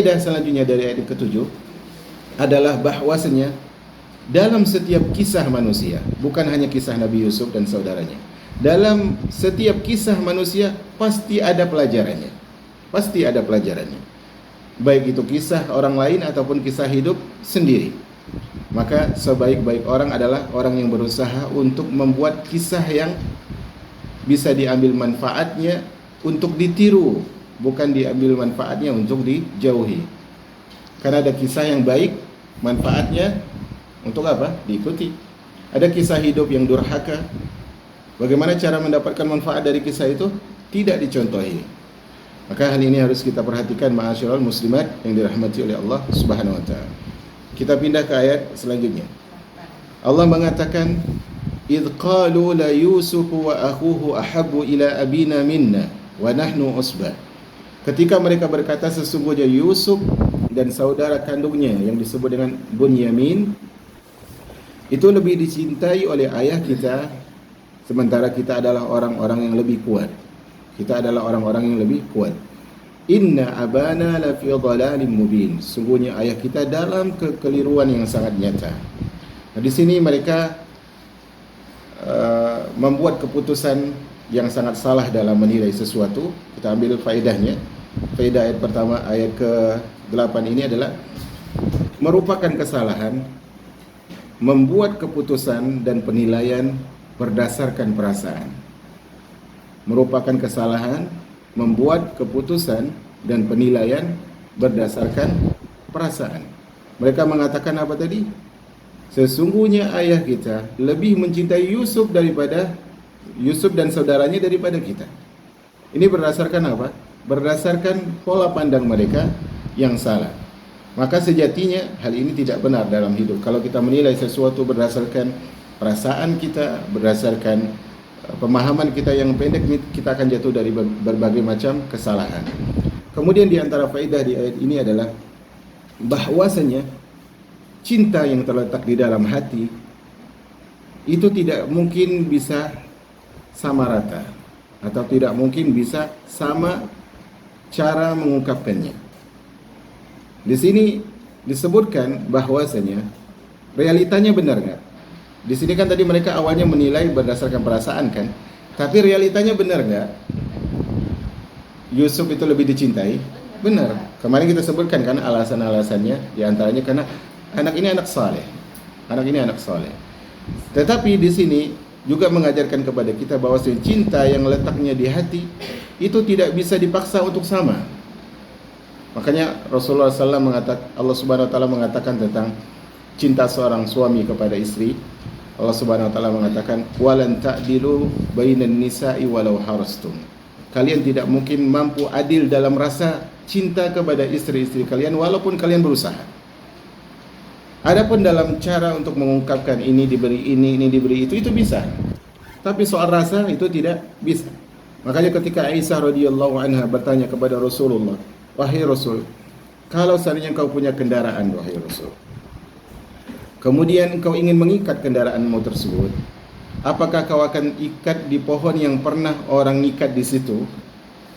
Dan selanjutnya dari ayat ke-7 adalah bahwasanya dalam setiap kisah manusia, bukan hanya kisah Nabi Yusuf dan saudaranya, dalam setiap kisah manusia pasti ada pelajarannya. Pasti ada pelajarannya. Baik itu kisah orang lain ataupun kisah hidup sendiri. Maka sebaik-baik orang adalah orang yang berusaha untuk membuat kisah yang bisa diambil manfaatnya untuk ditiru, bukan diambil manfaatnya untuk dijauhi. Karena ada kisah yang baik, manfaatnya untuk apa? Diikuti. Ada kisah hidup yang durhaka. Bagaimana cara mendapatkan manfaat dari kisah itu? Tidak dicontohi. Maka hal ini harus kita perhatikan, ma'asyiral muslimat yang dirahmati oleh Allah Subhanahu wa taala. Kita pindah ke ayat selanjutnya. Allah mengatakan, "Idz qalu la Yusufu wa akhuhu ahabbu ila abina minna wa nahnu usbah." Ketika mereka berkata sesungguhnya Yusuf dan saudara kandungnya yang disebut dengan Bunyamin itu lebih dicintai oleh ayah kita, sementara kita adalah orang-orang yang lebih kuat. Kita adalah orang-orang yang lebih kuat. Inna abana lafi dhalalin mubin. Sungguhnya ayah kita dalam kekeliruan yang sangat nyata. Nah, di sini mereka membuat keputusan yang sangat salah dalam menilai sesuatu. Kita ambil faedahnya. Faedah ayat pertama, ayat ke-8 ini adalah merupakan kesalahan membuat keputusan dan penilaian berdasarkan perasaan. Merupakan kesalahan membuat keputusan dan penilaian berdasarkan perasaan. Mereka mengatakan apa tadi? Sesungguhnya ayah kita lebih mencintai Yusuf dan saudaranya daripada kita. Ini berdasarkan apa? Berdasarkan pola pandang mereka yang salah. Maka sejatinya hal ini tidak benar dalam hidup. Kalau kita menilai sesuatu berdasarkan perasaan kita, berdasarkan pemahaman kita yang pendek, kita akan jatuh dari berbagai macam kesalahan. Kemudian di antara faedah di ayat ini adalah bahwasanya cinta yang terletak di dalam hati itu tidak mungkin bisa sama rata atau tidak mungkin bisa sama cara mengungkapkannya. Di sini disebutkan bahwasanya realitanya benar nggak? Di sini kan tadi mereka awalnya menilai berdasarkan perasaan kan, tapi realitanya benar nggak? Yusuf itu lebih dicintai? Benar. Kemarin kita sebutkan kan alasan-alasannya, diantaranya karena anak ini anak saleh. Anak ini anak saleh. Tetapi di sini juga mengajarkan kepada kita bahwa cinta yang letaknya di hati itu tidak bisa dipaksa untuk sama. Makanya Rasulullah SAW mengatakan, Allah Subhanahu Wa Taala mengatakan tentang cinta seorang suami kepada istri. Allah Subhanahu Wa Taala mengatakan, walan ta'dilu bainan nisa'i walau harastum. Kalian tidak mungkin mampu adil dalam rasa cinta kepada istri-istri kalian walaupun kalian berusaha. Adapun dalam cara untuk mengungkapkan ini diberi ini diberi itu bisa. Tapi soal rasa itu tidak bisa. Makanya ketika Aisyah radhiyallahu anha bertanya kepada Rasulullah, "Wahai Rasul, kalau seandainya engkau punya kendaraan, wahai Rasul, kemudian engkau ingin mengikat kendaraanmu tersebut, apakah kau akan ikat di pohon yang pernah orang ikat di situ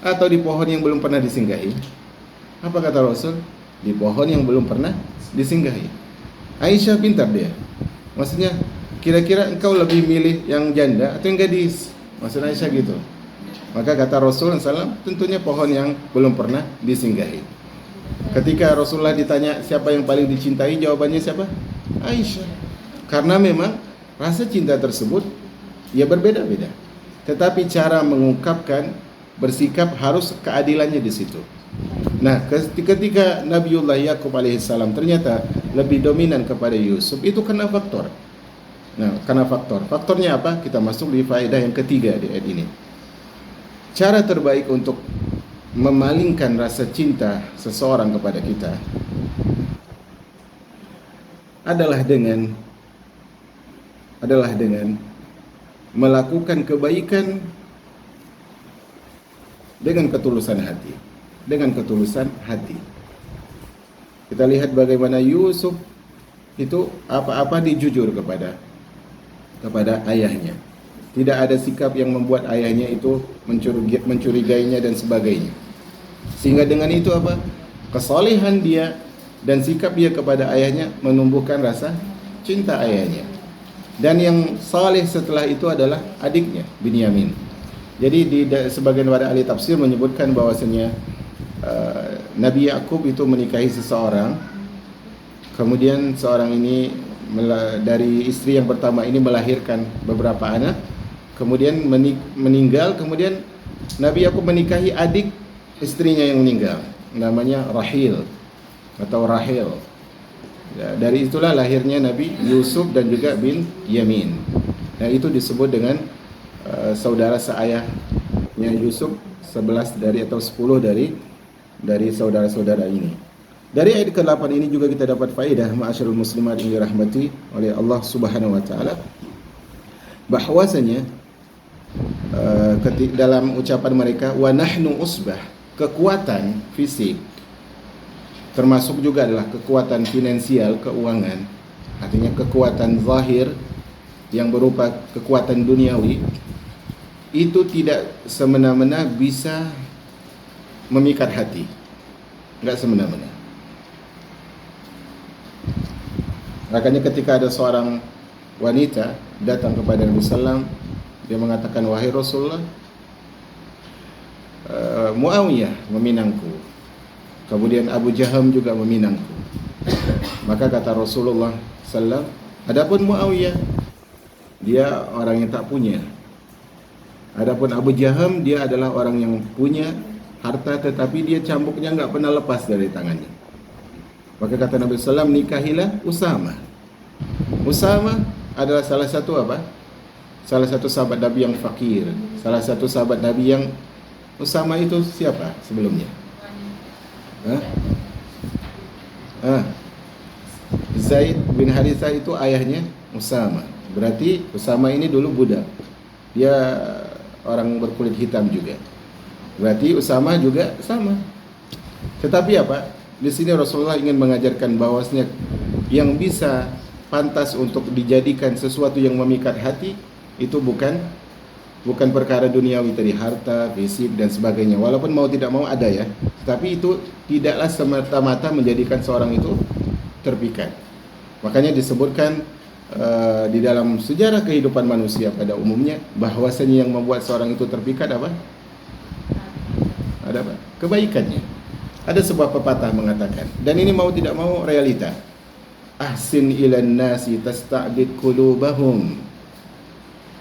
atau di pohon yang belum pernah disinggahi?" Apa kata Rasul? Di pohon yang belum pernah disinggahi. Aisyah pintar dia. Maksudnya, kira-kira engkau lebih milih yang janda atau yang gadis? Maksud Aisyah gitu. Maka kata Rasulullah SAW, tentunya pohon yang belum pernah disinggahi. Ketika Rasulullah ditanya siapa yang paling dicintai, jawabannya siapa? Aisyah. Karena memang rasa cinta tersebut ya berbeda-beda. Tetapi cara mengungkapkan, bersikap harus keadilannya di situ. Nah, ketika Nabiullah Yakub alaihissalam ternyata lebih dominan kepada Yusuf, itu karena faktor. Nah, karena faktornya apa? Kita masuk di faedah yang ketiga di ayat ini. Cara terbaik untuk memalingkan rasa cinta seseorang kepada kita adalah dengan melakukan kebaikan dengan ketulusan hati. Kita lihat bagaimana Yusuf itu apa-apa dijujur kepada ayahnya. Tidak ada sikap yang membuat ayahnya itu mencurigainya dan sebagainya. Sehingga dengan itu apa? Kesalehan dia dan sikap dia kepada ayahnya menumbuhkan rasa cinta ayahnya. Dan yang saleh setelah itu adalah adiknya Binyamin. Jadi di sebagian para ahli tafsir menyebutkan bahwasanya Nabi Yakub itu menikahi seseorang, kemudian seorang ini dari istri yang pertama ini melahirkan beberapa anak, kemudian meninggal, kemudian Nabi Yakub menikahi adik istrinya yang meninggal, namanya Rahil atau Rahil. Ya, dari itulah lahirnya Nabi Yusuf dan juga bin Yamin. Nah, itu disebut dengan saudara seayahnya Yusuf, 11 dari atau 10 dari saudara-saudara ini. Dari ayat ke-8 ini juga kita dapat faedah, ma'asyiral muslimat yang dirahmati oleh Allah Subhanahu wa taala, bahwasanya dalam ucapan mereka wa nahnu usbah, kekuatan fisik termasuk juga adalah kekuatan finansial, keuangan, artinya kekuatan zahir yang berupa kekuatan duniawi, itu tidak semena-mena bisa memikat hati, enggak semena-mena. Makanya ketika ada seorang wanita datang kepada Nabi SAW, dia mengatakan, wahai Rasulullah, Muawiyah meminangku, kemudian Abu Jaham juga meminangku. Maka kata Rasulullah SAW, adapun Muawiyah, dia orang yang tak punya. Adapun Abu Jaham, dia adalah orang yang punya harta, tetapi dia cambuknya enggak pernah lepas dari tangannya. Maka kata Nabi SAW, nikahilah Usama. Usama adalah salah satu apa? Salah satu sahabat Nabi yang fakir. Salah satu sahabat Nabi yang Usama itu siapa sebelumnya? Zaid bin Harithah itu ayahnya Usama. Berarti Usama ini dulu budak. Dia orang berkulit hitam juga. Berarti Usama juga sama. Tetapi apa? Di sini Rasulullah ingin mengajarkan bahwasanya yang bisa pantas untuk dijadikan sesuatu yang memikat hati itu bukan perkara duniawi tadi, harta, fisik dan sebagainya. Walaupun mau tidak mau ada ya, tapi itu tidaklah semata-mata menjadikan seorang itu terpikat. Makanya disebutkan di dalam sejarah kehidupan manusia pada umumnya bahwasanya yang membuat seorang itu terpikat apa? Ada apa? Kebaikannya. Ada sebuah pepatah mengatakan, dan ini mau tidak mau realita. Ahsin ilan nasi tasta'bid qulubahum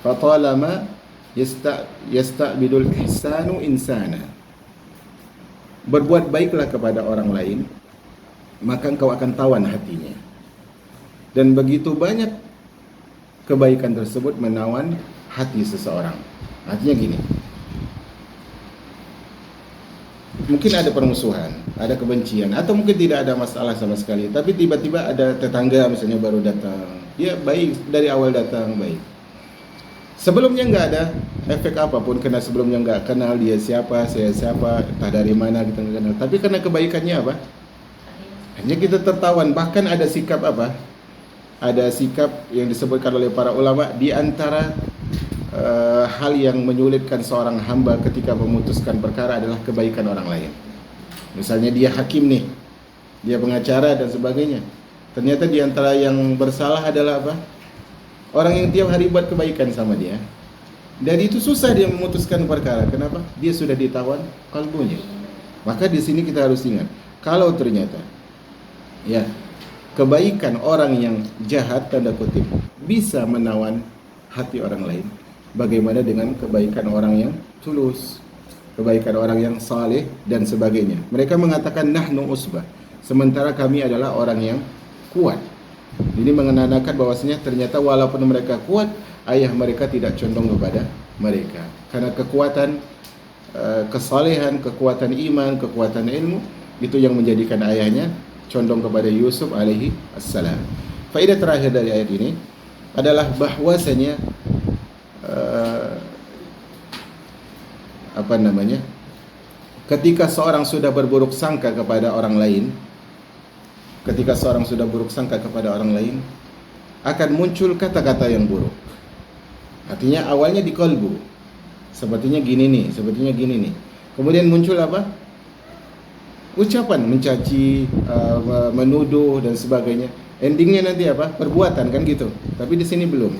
fatalama yasta'bidul ihsanu insana. Berbuat baiklah kepada orang lain, maka engkau akan tawan hatinya. Dan begitu banyak kebaikan tersebut menawan hati seseorang. Artinya gini, mungkin ada permusuhan, ada kebencian, atau mungkin tidak ada masalah sama sekali, tapi tiba-tiba ada tetangga misalnya baru datang, dia baik dari awal datang baik, sebelumnya nggak ada efek apapun, karena sebelumnya nggak kenal dia siapa, saya siapa, entah dari mana kita nggak kenal, tapi karena kebaikannya apa, hanya kita tertawan. Bahkan ada sikap apa, ada sikap yang disebutkan oleh para ulama, di antara hal yang menyulitkan seorang hamba ketika memutuskan perkara adalah kebaikan orang lain. Misalnya dia hakim nih, dia pengacara dan sebagainya, ternyata di antara yang bersalah adalah apa? Orang yang tiap hari buat kebaikan sama dia. Dan itu susah dia memutuskan perkara. Kenapa? Dia sudah ditawan kalbunya. Maka di sini kita harus ingat, kalau ternyata ya kebaikan orang yang jahat tanda kutip bisa menawan hati orang lain, bagaimana dengan kebaikan orang yang tulus, kebaikan orang yang saleh dan sebagainya. Mereka mengatakan nahnu usbah, sementara kami adalah orang yang kuat. Ini menandakan bahwasanya ternyata walaupun mereka kuat, ayah mereka tidak condong kepada mereka. Karena kekuatan kesalehan, kekuatan iman, kekuatan ilmu itu yang menjadikan ayahnya condong kepada Yusuf alaihi assalam. Faedah terakhir dari ayat ini adalah bahwasanya ketika seorang sudah berburuk sangka kepada orang lain, akan muncul kata-kata yang buruk. Artinya awalnya di kalbu, sepertinya gini nih, kemudian muncul apa? Ucapan mencaci, menuduh dan sebagainya. Endingnya nanti apa? Perbuatan kan gitu. Tapi di sini belum.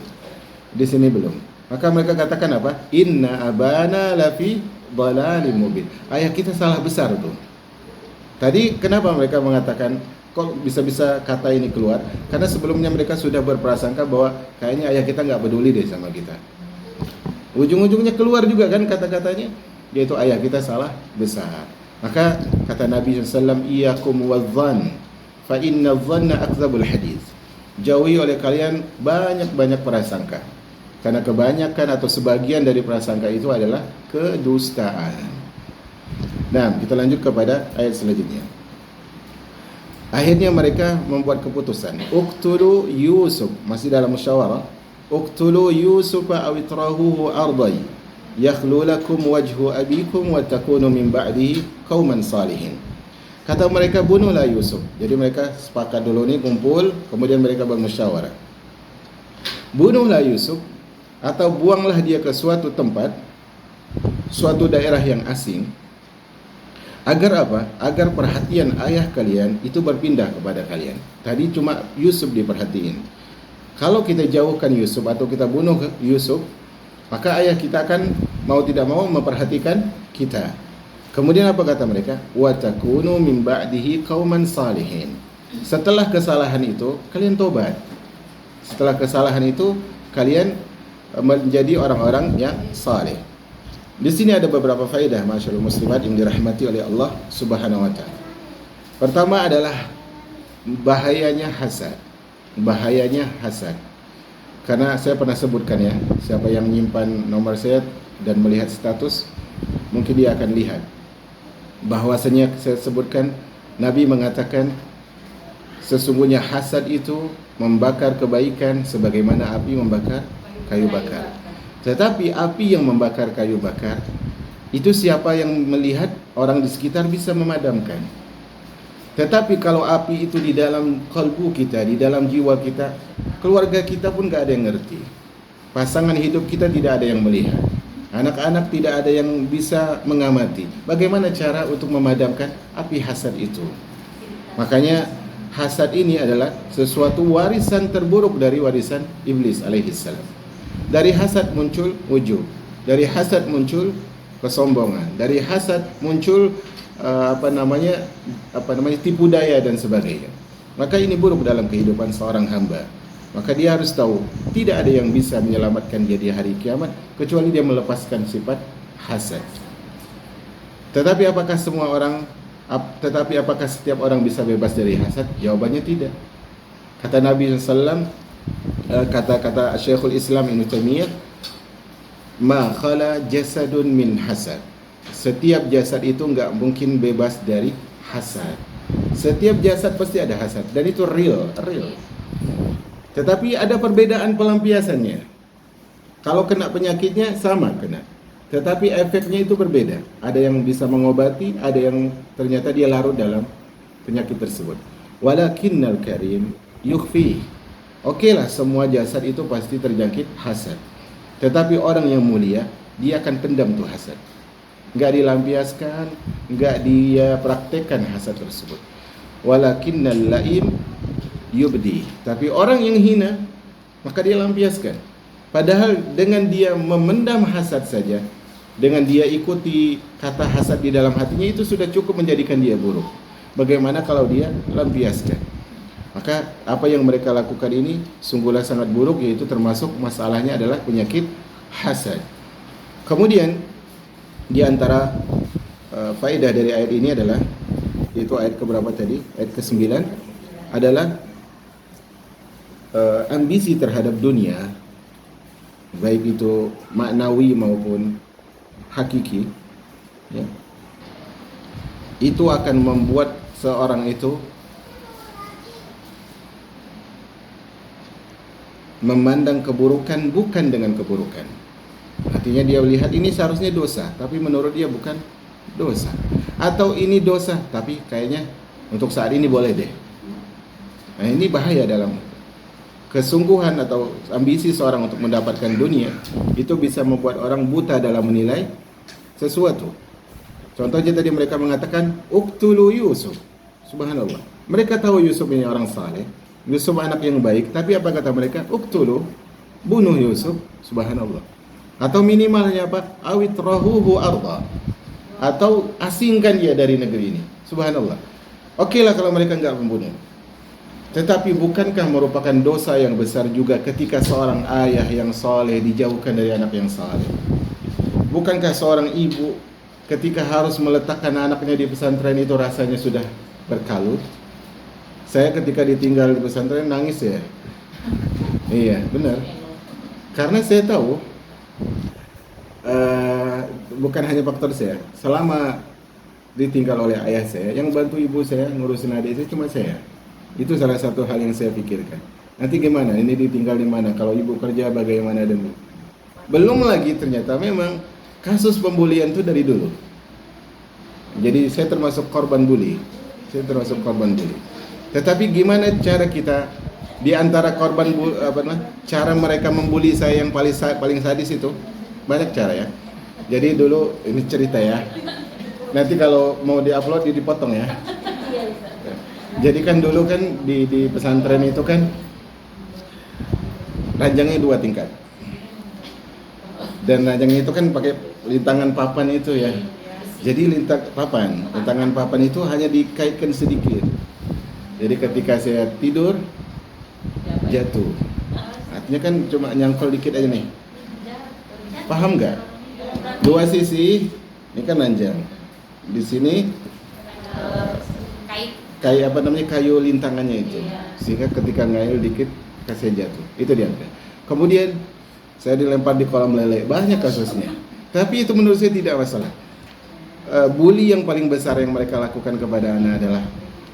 Di sini belum. Maka mereka katakan apa? Inna abana lafi dhalalim mubin. Ayah kita salah besar tuh. Tadi kenapa mereka mengatakan kok bisa-bisa kata ini keluar? Karena sebelumnya mereka sudah berprasangka bahwa kayaknya ayah kita nggak peduli deh sama kita. Ujung-ujungnya keluar juga kan kata-katanya, yaitu ayah kita salah besar. Maka kata Nabi SAW, Iyakum wadhan, fa inna dhanna akzabul hadis. Jauhi oleh kalian banyak-banyak prasangka, karena kebanyakan atau sebagian dari prasangka itu adalah kedustaan. Nah, kita lanjut kepada ayat selanjutnya. Akhirnya mereka membuat keputusan, Uqtulu Yusuf, masih dalam musyawarah. Uqtulu Yusufa aw itrahuhu ardai yakhlu lakum wajhu abikum wa takunu min ba'dihi qauman salihin. Kata mereka, bunuhlah Yusuf. Jadi mereka sepakat dulu ni, kumpul, kemudian mereka bermusyawarah. Bunuhlah Yusuf atau buanglah dia ke suatu tempat, suatu daerah yang asing. Agar apa? Agar perhatian ayah kalian itu berpindah kepada kalian. Tadi cuma Yusuf diperhatiin. Kalau kita jauhkan Yusuf atau kita bunuh Yusuf, maka ayah kita akan mau tidak mau memperhatikan kita. Kemudian apa kata mereka? Wa takunu min ba'dihi qauman salihin. Setelah kesalahan itu, kalian tobat. Setelah kesalahan itu, kalian menjadi orang-orang yang saleh. Di sini ada beberapa faedah masyaallah muslimat yang dirahmati oleh Allah Subhanahu wa taala. Pertama adalah bahayanya hasad. Bahayanya hasad. Karena saya pernah sebutkan ya, siapa yang menyimpan nomor saya dan melihat status, mungkin dia akan lihat bahwasanya saya sebutkan Nabi mengatakan sesungguhnya hasad itu membakar kebaikan sebagaimana api membakar kayu bakar. Tetapi api yang membakar kayu bakar itu siapa yang melihat, orang di sekitar bisa memadamkan. Tetapi kalau api itu di dalam kalbu kita, di dalam jiwa kita, keluarga kita pun gak ada yang ngerti. Pasangan hidup kita tidak ada yang melihat. Anak-anak tidak ada yang bisa mengamati. Bagaimana cara untuk memadamkan api hasad itu? Makanya hasad ini adalah sesuatu warisan terburuk dari warisan iblis alaihissalam. Dari hasad muncul ujub, dari hasad muncul kesombongan, dari hasad muncul tipu daya dan sebagainya. Maka ini buruk dalam kehidupan seorang hamba. Maka dia harus tahu tidak ada yang bisa menyelamatkan dia di hari kiamat kecuali dia melepaskan sifat hasad. Tetapi apakah setiap orang bisa bebas dari hasad? Jawabannya tidak. Kata Nabi SAW, kata Syekhul Islam Ibnu Taimiyah, ma khala jasadun min hasad. Setiap jasad itu enggak mungkin bebas dari hasad. Setiap jasad pasti ada hasad dan itu real. Tetapi ada perbedaan pelampiasannya. Kalau kena penyakitnya sama kena, tetapi efeknya itu berbeda. Ada yang bisa mengobati, ada yang ternyata dia larut dalam penyakit tersebut. Walakinnal karim yukhfi. Okeylah, semua jasad itu pasti terjangkit hasad. Tetapi orang yang mulia, dia akan pendam tuh hasad. Enggak dilampiaskan, enggak dia praktekkan hasad tersebut. Walakinnal laim yubdi. Tapi orang yang hina, maka dia lampiaskan. Padahal dengan dia memendam hasad saja, dengan dia ikuti kata hasad di dalam hatinya, itu sudah cukup menjadikan dia buruk. Bagaimana kalau dia lampiaskan? Maka apa yang mereka lakukan ini sungguhlah sangat buruk, yaitu termasuk masalahnya adalah penyakit hasad. Kemudian di antara faedah dari ayat ini adalah, yaitu ayat keberapa tadi? Ayat ke-9 adalah ambisi terhadap dunia, baik itu maknawi maupun hakiki, ya, itu akan membuat seorang itu memandang keburukan bukan dengan keburukan. Artinya dia melihat ini seharusnya dosa, tapi menurut dia bukan dosa. Atau ini dosa, tapi kayaknya untuk saat ini boleh deh. Nah, ini bahaya dalam kesungguhan atau ambisi seorang untuk mendapatkan dunia. Itu bisa membuat orang buta dalam menilai sesuatu. Contohnya tadi mereka mengatakan uqtulu Yusuf. Subhanallah. Mereka tahu Yusuf ini orang saleh, Yusuf anak yang baik, tapi apa kata mereka? Uqtulu, bunuh Yusuf. Subhanallah. Atau minimalnya apa? Awitrahuhu arda. Atau asingkan dia dari negeri ini. Subhanallah. Oke lah kalau mereka enggak membunuh. Tetapi bukankah merupakan dosa yang besar juga ketika seorang ayah yang saleh dijauhkan dari anak yang saleh? Bukankah seorang ibu ketika harus meletakkan anaknya di pesantren itu rasanya sudah berkalut? Saya ketika ditinggal di pesantren nangis ya. Iya, benar. Karena saya tahu bukan hanya faktor saya. Selama ditinggal oleh ayah saya, yang bantu ibu saya ngurusin adik saya cuma saya. Itu salah satu hal yang saya pikirkan. Nanti gimana? Ini ditinggal di mana? Kalau ibu kerja bagaimana dan belum lagi ternyata memang kasus pembulian itu dari dulu. Jadi saya termasuk korban bully. Tetapi gimana cara kita di antara korban cara mereka membuli saya yang paling sadis itu? Banyak cara ya. Jadi dulu ini cerita ya. Nanti kalau mau diupload dipotong ya. Jadi kan dulu kan di pesantren itu kan ranjangnya 2 tingkat. Dan ranjangnya itu kan pakai lintangan papan itu ya. Jadi lintangan papan itu hanya dikaitkan sedikit. Jadi ketika saya tidur jatuh. Artinya kan cuma nyangkol dikit aja nih. Paham nggak? 2 sisi, ini kan ranjang. Di sini kayu lintangannya itu, sehingga ketika ngayal dikit kasih jatuh. Itu dia. Kemudian saya dilempar di kolam lele. Banyak kasusnya. Tapi itu menurut saya tidak masalah. Bully yang paling besar yang mereka lakukan kepada anak adalah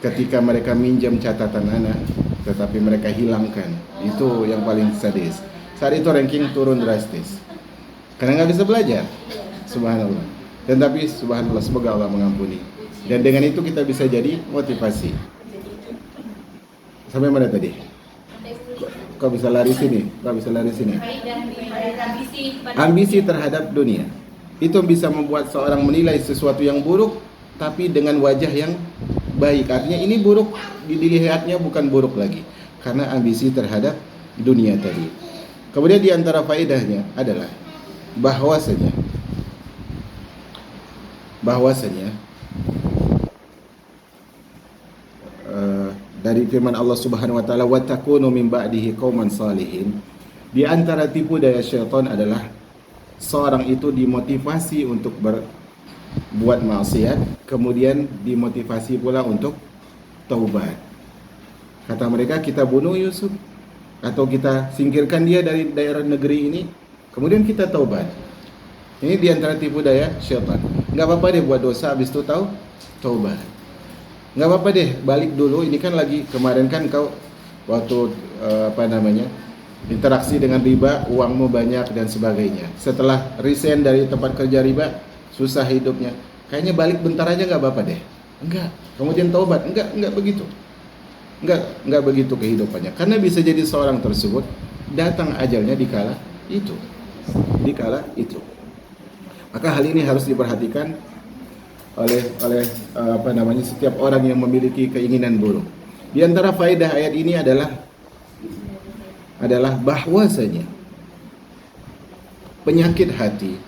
ketika mereka minjam catatan anak, tetapi mereka hilangkan. Itu yang paling sadis. Saat itu ranking turun drastis. Karena nggak bisa belajar. Subhanallah. Dan tapi subhanallah, semoga Allah mengampuni. Dan dengan itu kita bisa jadi motivasi. Sampai mana tadi? Kau bisa lari sini. Ambisi terhadap dunia. Itu bisa membuat seorang menilai sesuatu yang buruk, tapi dengan wajah yang baik. Artinya ini buruk, dilihatnya bukan buruk lagi. Karena ambisi terhadap dunia tadi. Kemudian di antara faedahnya adalah bahwasanya dari firman Allah Subhanahu wa taala wa takunu min ba'dihi qauman salihin. Di antara tipu daya syaitan adalah seorang itu dimotivasi untuk berbuat maksiat, kemudian dimotivasi pula untuk taubat. Kata mereka, kita bunuh Yusuf atau kita singkirkan dia dari daerah negeri ini, kemudian kita taubat. Ini di antara tipu daya syaitan. Enggak apa-apa deh buat dosa, habis itu taubat. Nggak apa-apa deh, balik dulu. Ini kan lagi kemarin kan kau waktu interaksi dengan riba, uangmu banyak dan sebagainya. Setelah resign dari tempat kerja riba, susah hidupnya. Kayaknya balik bentar aja nggak apa-apa deh. Enggak. Kemudian taubat, enggak begitu. Enggak begitu kehidupannya. Karena bisa jadi seorang tersebut datang ajalnya di kala itu. Maka hal ini harus diperhatikan oleh setiap orang yang memiliki keinginan buruk. Di antara faedah ayat ini adalah bahwasanya penyakit hati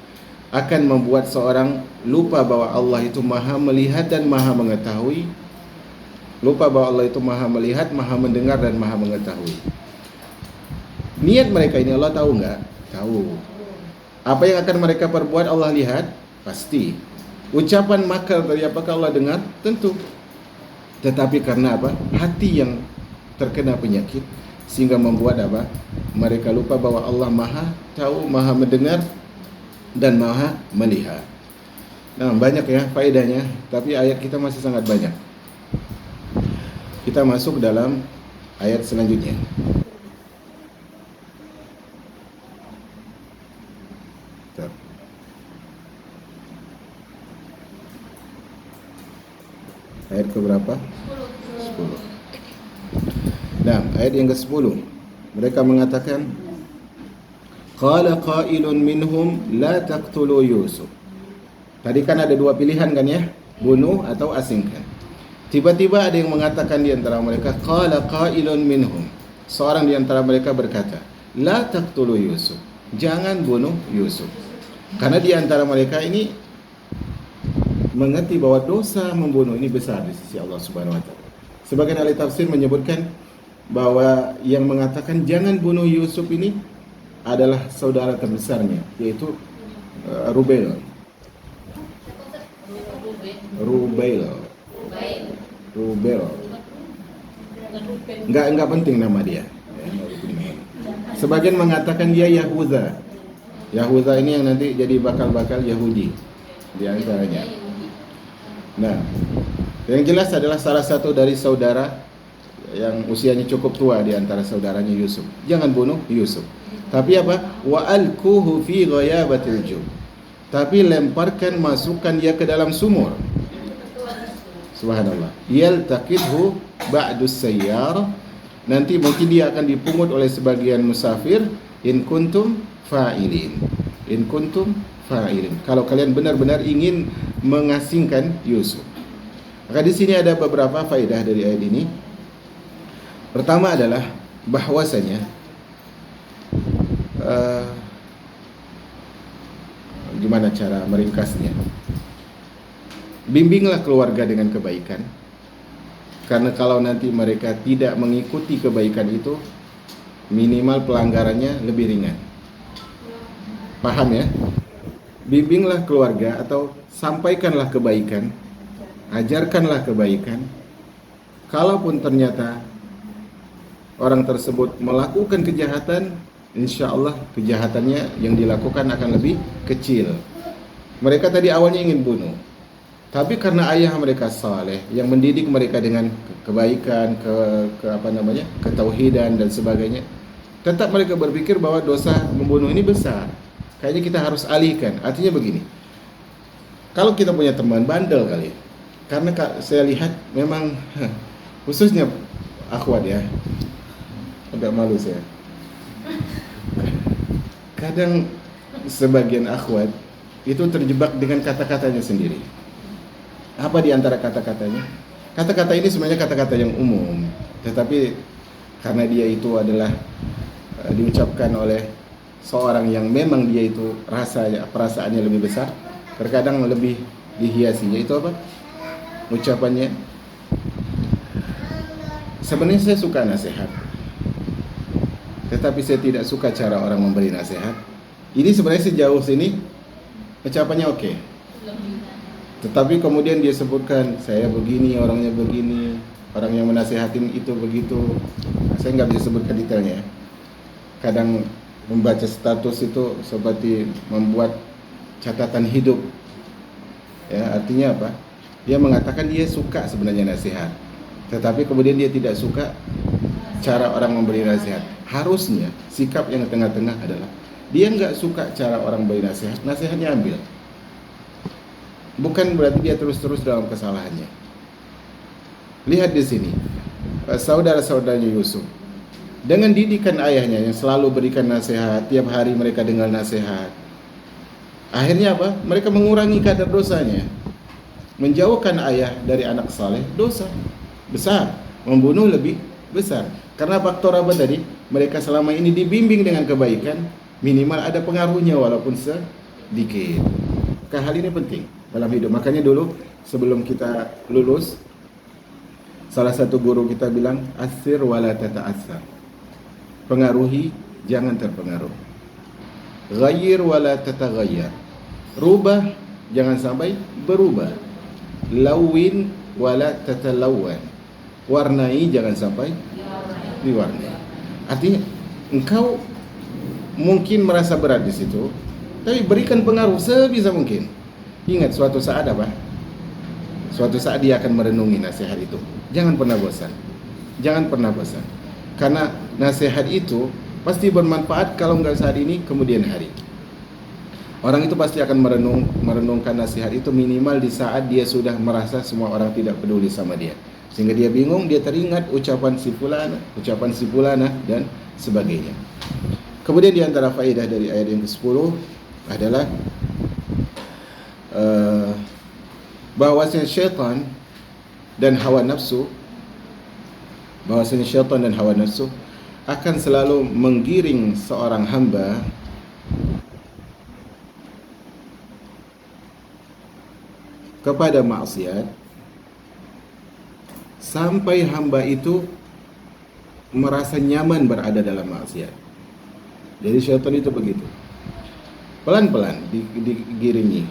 akan membuat seorang lupa bahwa Allah itu Maha melihat dan Maha mengetahui. Lupa bahwa Allah itu Maha melihat, Maha mendengar dan Maha mengetahui. Niat mereka ini Allah tahu enggak? Tahu. Apa yang akan mereka perbuat Allah lihat? Pasti. Ucapan makar dari apakah Allah dengar? Tentu. Tetapi karena apa? Hati yang terkena penyakit sehingga membuat apa? Mereka lupa bahwa Allah Maha tahu, Maha mendengar dan Maha melihat. Nah, banyak ya faedahnya, tapi ayat kita masih sangat banyak. Kita masuk dalam ayat selanjutnya. Ayat ke berapa? 10. Nah, ayat yang ke-10. Mereka mengatakan, qala qailun minhum la taqtulu Yusuf. Tadi kan ada dua pilihan kan ya, bunuh atau asingkan. Tiba-tiba ada yang mengatakan di antara mereka, qala qailun minhum. Seorang di antara mereka berkata, la taqtulu Yusuf. Jangan bunuh Yusuf. Karena di antara mereka ini mengerti bahwa dosa membunuh ini besar di sisi Allah Subhanahu wa taala. Sebagian ahli tafsir menyebutkan bahwa yang mengatakan jangan bunuh Yusuf ini adalah saudara terbesarnya, yaitu Rubail. Enggak penting nama dia. Sebagian mengatakan dia Yahuda. Yahuda ini yang nanti jadi bakal Yahudi di antaranya. Nah, yang jelas adalah salah satu dari saudara yang usianya cukup tua di antara saudaranya Yusuf. Jangan bunuh Yusuf. Tapi apa? Wa alquhu fi ghayabatil jub. Tapi lemparkan, masukkan dia ke dalam sumur. Subhanallah. Yaltaqidhu ba'dus sayyar. Nanti mungkin dia akan dipungut oleh sebagian musafir. In kuntum fa'ilin. In kuntum fa'ilin. Kalau kalian benar-benar ingin mengasingkan Yusuf. Maka di sini ada beberapa faedah dari ayat ini. Pertama adalah bahwasanya gimana cara meringkasnya? Bimbinglah keluarga dengan kebaikan. Karena kalau nanti mereka tidak mengikuti kebaikan itu, minimal pelanggarannya lebih ringan. Paham ya? Bimbinglah keluarga atau sampaikanlah kebaikan, ajarkanlah kebaikan. Kalaupun ternyata orang tersebut melakukan kejahatan, insya Allah kejahatannya yang dilakukan akan lebih kecil. Mereka tadi awalnya ingin bunuh, tapi karena ayah mereka saleh yang mendidik mereka dengan kebaikan, ketauhidan dan sebagainya, tetap mereka berpikir bahwa dosa membunuh ini besar. Kayaknya kita harus alihkan. Artinya begini, kalau kita punya teman bandel kali, karena saya lihat memang khususnya akhwat ya, agak malu saya. Kadang sebagian akhwat itu terjebak dengan kata-katanya sendiri. Apa di antara kata-katanya? Kata-kata ini sebenarnya kata-kata yang umum, tetapi karena dia itu adalah diucapkan oleh seorang yang memang dia itu perasaannya lebih besar, terkadang lebih dihiasi. Yaitu apa? Ucapannya, sebenarnya saya suka nasihat, tetapi saya tidak suka cara orang memberi nasihat. Ini sebenarnya sejauh sini ucapannya oke. Tetapi kemudian dia sebutkan, saya begini, orangnya begini, orang yang menasihatin itu begitu. Saya nggak bisa sebutkan detailnya. Kadang membaca status itu seperti membuat catatan hidup. Ya, artinya apa? Dia mengatakan dia suka sebenarnya nasihat, tetapi kemudian dia tidak suka cara orang memberi nasihat. Harusnya sikap yang tengah-tengah adalah dia nggak suka cara orang beri nasihat, nasihatnya ambil. Bukan berarti dia terus-terus dalam kesalahannya. Lihat di sini, saudara-saudaranya Yusuf dengan didikan ayahnya yang selalu berikan nasihat, tiap hari mereka dengar nasihat. Akhirnya apa? Mereka mengurangi kadar dosanya. Menjauhkan ayah dari anak saleh, dosa besar. Membunuh lebih besar. Karena faktor apa tadi? Mereka selama ini dibimbing dengan kebaikan, minimal ada pengaruhnya walaupun sedikit. Maka hal ini penting dalam hidup. Makanya dulu sebelum kita lulus, salah satu guru kita bilang, asir wala tata'assar. Pengaruhi, jangan terpengaruh. Ghayyir wala tataghayyar. Rubah, jangan sampai berubah. Lawin wala tatalawwan. Warnai, jangan sampai diwarnai. Artinya engkau mungkin merasa berat di situ, tapi berikan pengaruh sebisa mungkin. Ingat suatu saat apa? Suatu saat dia akan merenungi nasihat itu. Jangan pernah bosan. Jangan pernah bosan. Karena nasihat itu pasti bermanfaat kalau enggak saat ini, kemudian hari. Orang itu pasti akan merenungkan nasihat itu minimal di saat dia sudah merasa semua orang tidak peduli sama dia. Sehingga dia bingung, dia teringat ucapan si fulana dan sebagainya. Kemudian di antara faedah dari ayat yang ke-10 adalah bahwasanya syaitan dan hawa nafsu, akan selalu menggiring seorang hamba kepada maksiat sampai hamba itu merasa nyaman berada dalam maksiat. Jadi syaitan itu begitu, pelan-pelan digiringi,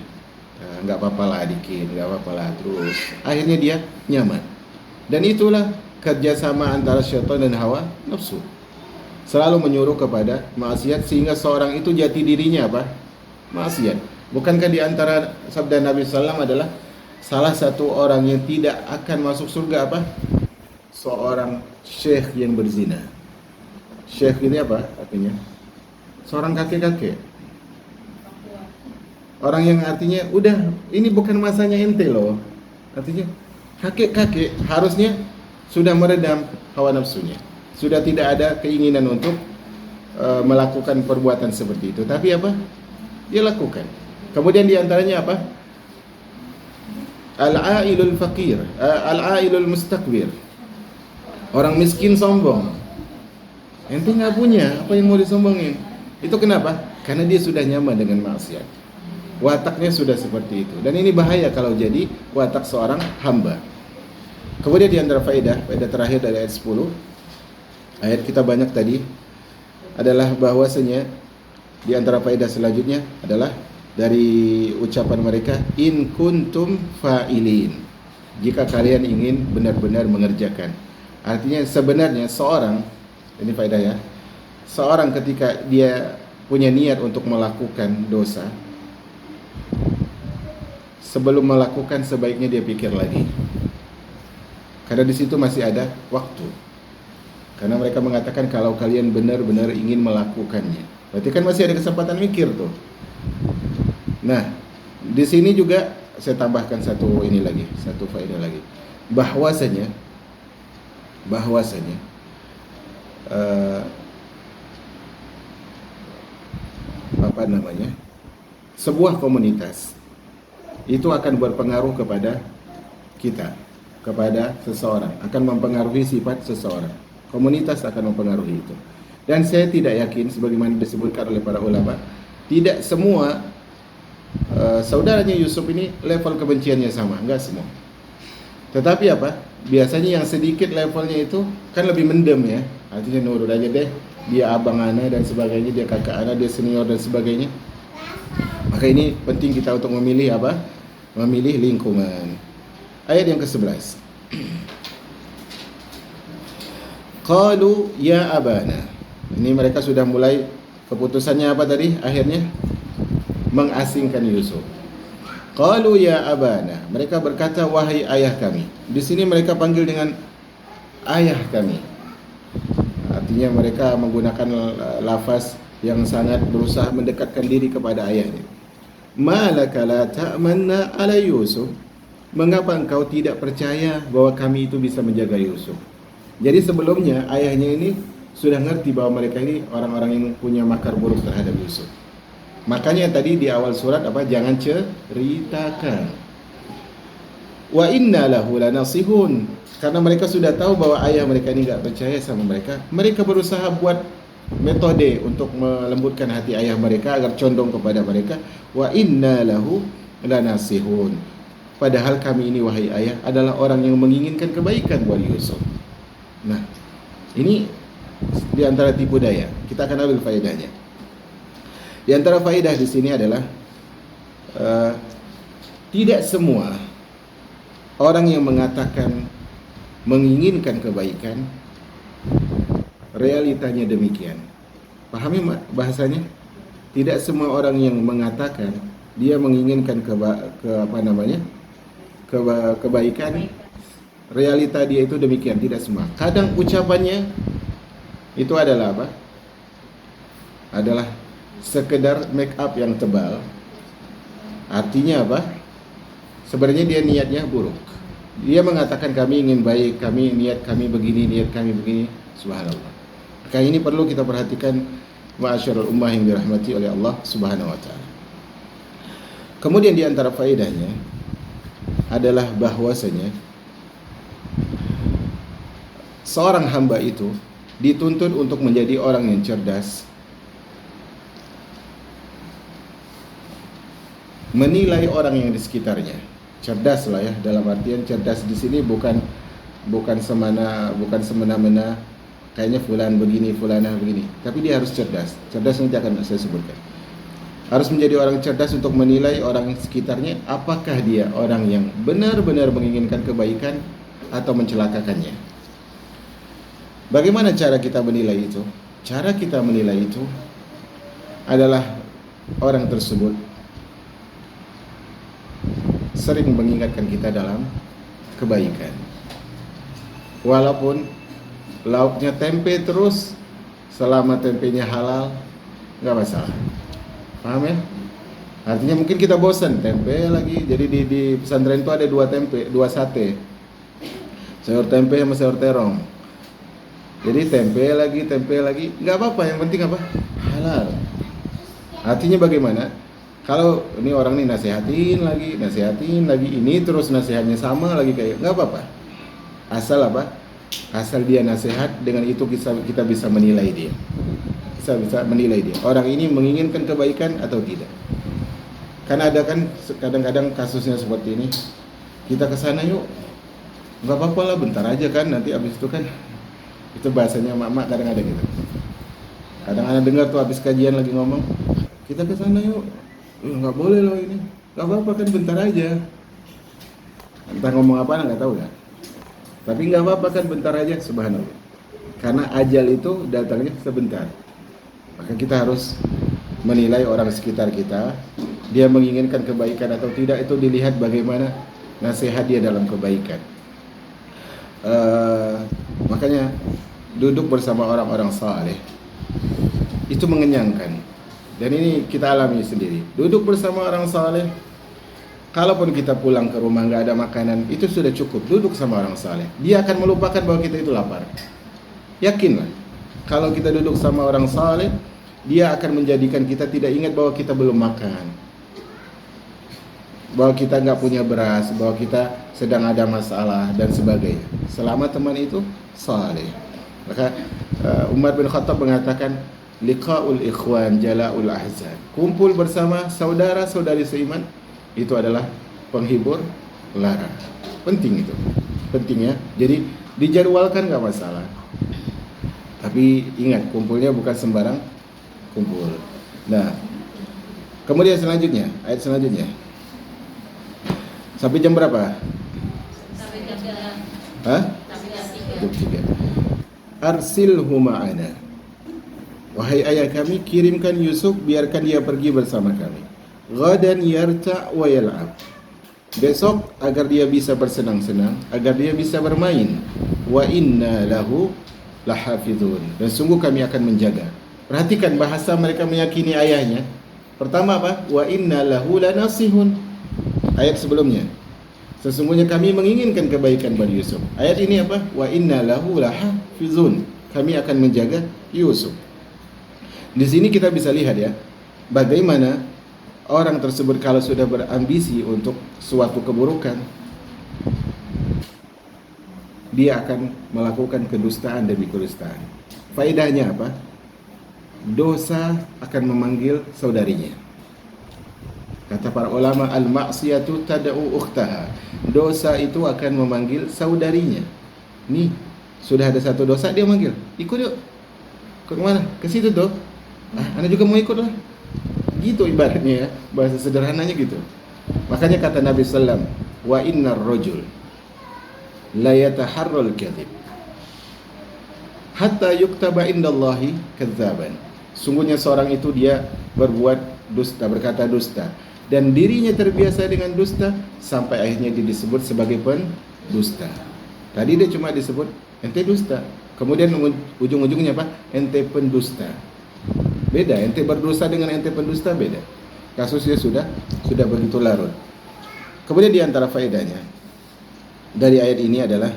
nggak apa-apa lah dikit, nggak apa-apa lah terus, akhirnya dia nyaman. Dan itulah kerjasama antara syaitan dan hawa nafsu, selalu menyuruh kepada maksiat sehingga seorang itu jati dirinya apa? Maksiat. Bukankah di antara sabda Nabi SAW adalah salah satu orang yang tidak akan masuk surga apa? Seorang syekh yang berzina. Syekh ini apa artinya? Seorang kakek-kakek. Orang yang artinya udah ini bukan masanya ente loh. Artinya kakek-kakek harusnya sudah meredam hawa nafsunya. Sudah tidak ada keinginan untuk melakukan perbuatan seperti itu. Tapi apa? Dia lakukan. Kemudian diantaranya apa? Al-ailul fakir, al-ailul mustakbir. Orang miskin sombong. Ente nggak punya, apa yang mau disombongin? Itu kenapa? Karena dia sudah nyaman dengan maksiat. Wataknya sudah seperti itu. Dan ini bahaya kalau jadi watak seorang hamba. Kemudian di antara faedah terakhir dari ayat 10. Ayat kita banyak tadi adalah bahwasanya di antara faedah selanjutnya adalah dari ucapan mereka, in kuntum fa'ilin, jika kalian ingin benar-benar mengerjakan. Artinya sebenarnya seorang, ini faedah ya, seorang ketika dia punya niat untuk melakukan dosa, sebelum melakukan sebaiknya dia pikir lagi, karena di situ masih ada waktu. Karena mereka mengatakan kalau kalian benar-benar ingin melakukannya, berarti kan masih ada kesempatan mikir tuh. Nah, di sini juga saya tambahkan satu faedah lagi, bahwasanya sebuah komunitas itu akan berpengaruh kepada kita, kepada seseorang, akan mempengaruhi sifat seseorang. Komunitas akan mempengaruhi itu. Dan saya tidak yakin, sebagaimana disebutkan oleh para ulama, tidak semua saudaranya Yusuf ini level kebenciannya sama, enggak semua. Tetapi apa? Biasanya yang sedikit levelnya itu kan lebih mendem ya. Artinya nurut aja deh, dia abang ana dan sebagainya, dia kakak ana, dia senior dan sebagainya. Maka ini penting kita untuk memilih apa? Memilih lingkungan. Ayat yang ke-11. Qalu ya abana. Ini mereka sudah mulai, keputusannya apa tadi? Akhirnya mengasingkan Yusuf. Qalu ya abana. Mereka berkata wahai ayah kami. Di sini mereka panggil dengan ayah kami. Artinya mereka menggunakan lafaz yang sangat berusaha mendekatkan diri kepada ayahnya. Malaka la ta'manna ala Yusuf. Mengapa engkau tidak percaya bahwa kami itu bisa menjaga Yusuf? Jadi sebelumnya ayahnya ini sudah ngerti bahwa mereka ini orang-orang yang punya makar buruk terhadap Yusuf. Makanya tadi di awal surat apa? Jangan ceritakan. Wa inna lahu lanasihun. Karena mereka sudah tahu bahwa ayah mereka ini enggak percaya sama mereka. Mereka berusaha buat metode untuk melembutkan hati ayah mereka agar condong kepada mereka. Wa inna lahu lanasihun. Padahal kami ini wahai ayah adalah orang yang menginginkan kebaikan buat Yusuf. Nah, ini di antara tipu daya. Kita akan ambil faedahnya. Di antara faedah di sini adalah tidak semua orang yang mengatakan menginginkan kebaikan realitanya demikian. Pahami bahasanya? Tidak semua orang yang mengatakan dia menginginkan kebaikan, realita dia itu demikian. Tidak semua. Kadang ucapannya itu adalah apa? Adalah sekedar make up yang tebal. Artinya apa? Sebenarnya dia niatnya buruk. Dia mengatakan kami ingin baik, niat kami begini. Subhanallah. Maka ini perlu kita perhatikan, ma'asyarul ummah yang dirahmati oleh Allah Subhanahu wa taala. Kemudian di antara faedahnya adalah bahwasanya seorang hamba itu dituntut untuk menjadi orang yang cerdas, menilai orang yang di sekitarnya. Cerdas lah ya, dalam artian cerdas di sini bukan semena-mena kayaknya fulan begini, fulanah begini, tapi dia harus cerdas. Cerdas nanti akan saya sebutkan. Harus menjadi orang cerdas untuk menilai orang sekitarnya, apakah dia orang yang benar-benar menginginkan kebaikan atau mencelakakannya. Bagaimana cara kita menilai itu? Cara kita menilai itu adalah orang tersebut sering mengingatkan kita dalam kebaikan. Walaupun lauknya tempe terus, selama tempenya halal, nggak masalah. Paham ya? Artinya mungkin kita bosan tempe lagi. Jadi di pesantren itu ada dua sate. Sayur tempe sama sayur terong. Jadi tempe lagi, nggak apa-apa. Yang penting apa? Halal. Artinya bagaimana? Kalau ini orang nih nasihatin lagi, ini terus nasihatnya sama lagi kayak, nggak apa-apa. Asal apa? Asal dia nasihat, dengan itu kita bisa menilai dia. Bisa menilai dia. Orang ini menginginkan kebaikan atau tidak. Karena ada kan kadang-kadang kasusnya seperti ini. Kita ke sana yuk. Nggak apa-apa lah, bentar aja kan, nanti abis itu kan. Itu bahasanya mak-mak kadang ada gitu. Kadang ada dengar tuh habis kajian lagi ngomong, kita ke sana yuk. Nggak boleh loh ini. Nggak apa-apa kan, bentar aja. Entah ngomong apa nggak tahu ya. Tapi nggak apa-apa kan, bentar aja, subhanallah. Karena ajal itu datangnya sebentar. Maka kita harus menilai orang sekitar kita. Dia menginginkan kebaikan atau tidak, itu dilihat bagaimana nasihat dia dalam kebaikan. Makanya duduk bersama orang-orang saleh itu mengenyangkan. Dan ini kita alami sendiri. Duduk bersama orang saleh, kalaupun kita pulang ke rumah nggak ada makanan, itu sudah cukup. Duduk sama orang saleh, dia akan melupakan bahwa kita itu lapar. Yakinlah, kalau kita duduk sama orang saleh, dia akan menjadikan kita tidak ingat bahwa kita belum makan, bahwa kita nggak punya beras, bahwa kita sedang ada masalah dan sebagainya. Selama teman itu saleh. Maka Umar bin Khattab mengatakan, liqa'ul ikhwan jala'ul ahzan. Kumpul bersama saudara-saudari seiman itu adalah penghibur lara. Penting itu. Penting ya. Jadi dijadwalkan nggak masalah. Tapi ingat, kumpulnya bukan sembarang kumpul. Nah, kemudian selanjutnya, ayat selanjutnya. Sampai jam berapa? Sampai jam 3. Hah? Sampai jam 3. Jam 3. Arsilhu ma'ana. Wahai ayah kami, kirimkan Yusuf, biarkan dia pergi bersama kami. Ghadan yarta' wa yal'ab. Besok agar dia bisa bersenang-senang, agar dia bisa bermain. Wa inna lahu lahafizun. Dan sungguh kami akan menjaga. Perhatikan bahasa mereka meyakini ayahnya. Pertama apa? Wa inna lahu lanasihun. Ayat sebelumnya, sesungguhnya kami menginginkan kebaikan bagi Yusuf. Ayat ini apa? Wa inna lahu lahafizun. Kami akan menjaga Yusuf. Di sini kita bisa lihat ya, bagaimana orang tersebut kalau sudah berambisi untuk suatu keburukan, dia akan melakukan kedustaan demi kedustaan. Faedahnya apa? Dosa akan memanggil saudarinya. Kata para ulama, al-ma'siyatu tad'u ukhtaha. Dosa itu akan memanggil saudarinya. Nih, sudah ada satu dosa, dia manggil, ikut yuk. Ke mana? Ke situ tuh. Anda juga mau ikut lah. Gitu ibaratnya ya, bahasa sederhananya gitu. Makanya kata Nabi sallam, wa innar rajul la yataharral kadhib hatta yuktaba indallahi kadzaban. Sungguhnya seorang itu dia berbuat dusta, berkata dusta, dan dirinya terbiasa dengan dusta sampai akhirnya dia disebut sebagai pendusta. Tadi dia cuma disebut ente dusta, kemudian ujung-ujungnya apa? Ente pendusta. Beda, ente berdosa dengan ente pendusta beda. Kasusnya sudah begitu larut. Kemudian di antara faedahnya dari ayat ini adalah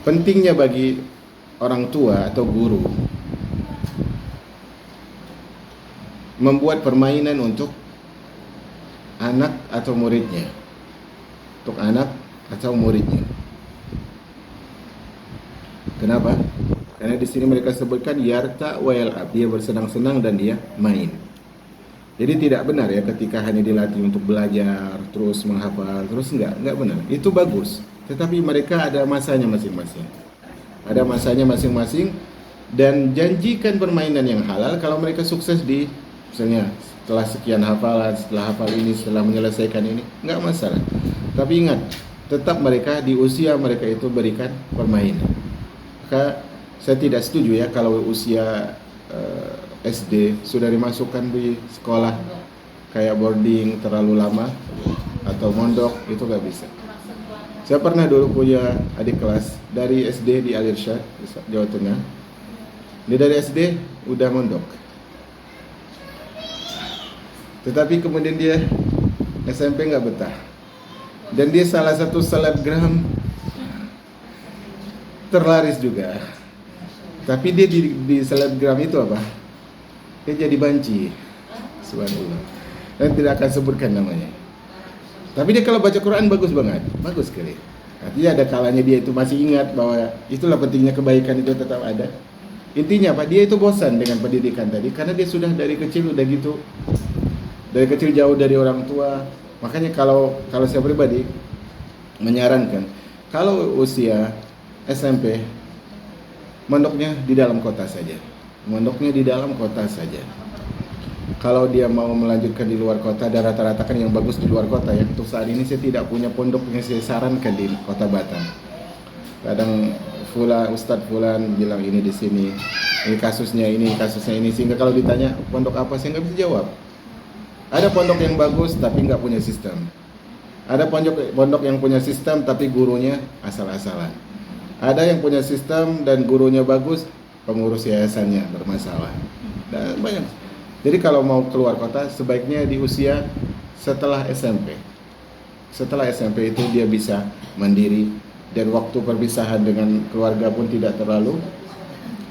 pentingnya bagi orang tua atau guru membuat permainan untuk anak atau muridnya. Untuk anak atau muridnya. Kenapa? Karena di sini mereka sebutkan yarta wa yal'ab, dia bersenang-senang dan dia main. Jadi tidak benar ya ketika hanya dilatih untuk belajar, terus menghafal, terus enggak benar. Itu bagus. Tetapi mereka ada masanya masing-masing. Ada masanya masing-masing dan janjikan permainan yang halal kalau mereka sukses di misalnya setelah sekian hafalan, setelah hafal ini, setelah menyelesaikan ini, enggak masalah. Tapi ingat, tetap mereka di usia mereka itu berikan permainan. Maka saya tidak setuju ya kalau usia SD sudah dimasukkan di sekolah kayak boarding terlalu lama atau mondok, itu nggak bisa. Saya pernah dulu punya adik kelas dari SD di Al Irsyad, Jawa Tengah. Dia dari SD udah mondok. Tetapi kemudian dia SMP nggak betah. Dan dia salah satu selebgram terlaris juga. Tapi dia di selebgram itu apa? Dia jadi banci. Subhanallah. Dan tidak akan sebutkan namanya. Tapi dia kalau baca Quran bagus banget. Bagus sekali. Artinya ada kalanya dia itu masih ingat bahwa itulah pentingnya kebaikan itu tetap ada. Intinya Pak, dia itu bosan dengan pendidikan tadi karena dia sudah dari kecil udah gitu. Dari kecil jauh dari orang tua. Makanya kalau saya pribadi menyarankan kalau usia SMP mondoknya di dalam kota saja. Mondoknya di dalam kota saja. Kalau dia mau melanjutkan di luar kota, dan rata-rata kan yang bagus di luar kota ya. Untuk saat ini saya tidak punya pondok yang saya sarankan di kota Batam. Kadang Ustadz Fulan bilang ini di sini, ini kasusnya ini, sehingga kalau ditanya pondok apa saya nggak bisa jawab. Ada pondok yang bagus tapi nggak punya sistem. Ada pondok yang punya sistem tapi gurunya asal-asalan. Ada yang punya sistem dan gurunya bagus, pengurus yayasannya bermasalah. Dan banyak. Jadi kalau mau keluar kota sebaiknya di usia setelah SMP. Setelah SMP itu dia bisa mandiri dan waktu perpisahan dengan keluarga pun tidak terlalu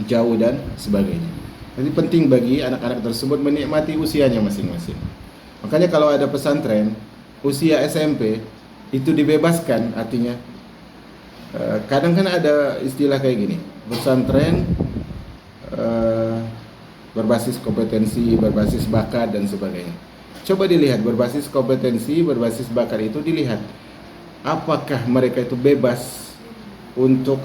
jauh dan sebagainya. Jadi penting bagi anak-anak tersebut menikmati usianya masing-masing. Makanya kalau ada pesantren usia SMP itu dibebaskan, artinya kadang kan ada istilah kayak gini, pesantren berbasis kompetensi, berbasis bakat dan sebagainya. Coba dilihat berbasis kompetensi, berbasis bakat itu dilihat apakah mereka itu bebas untuk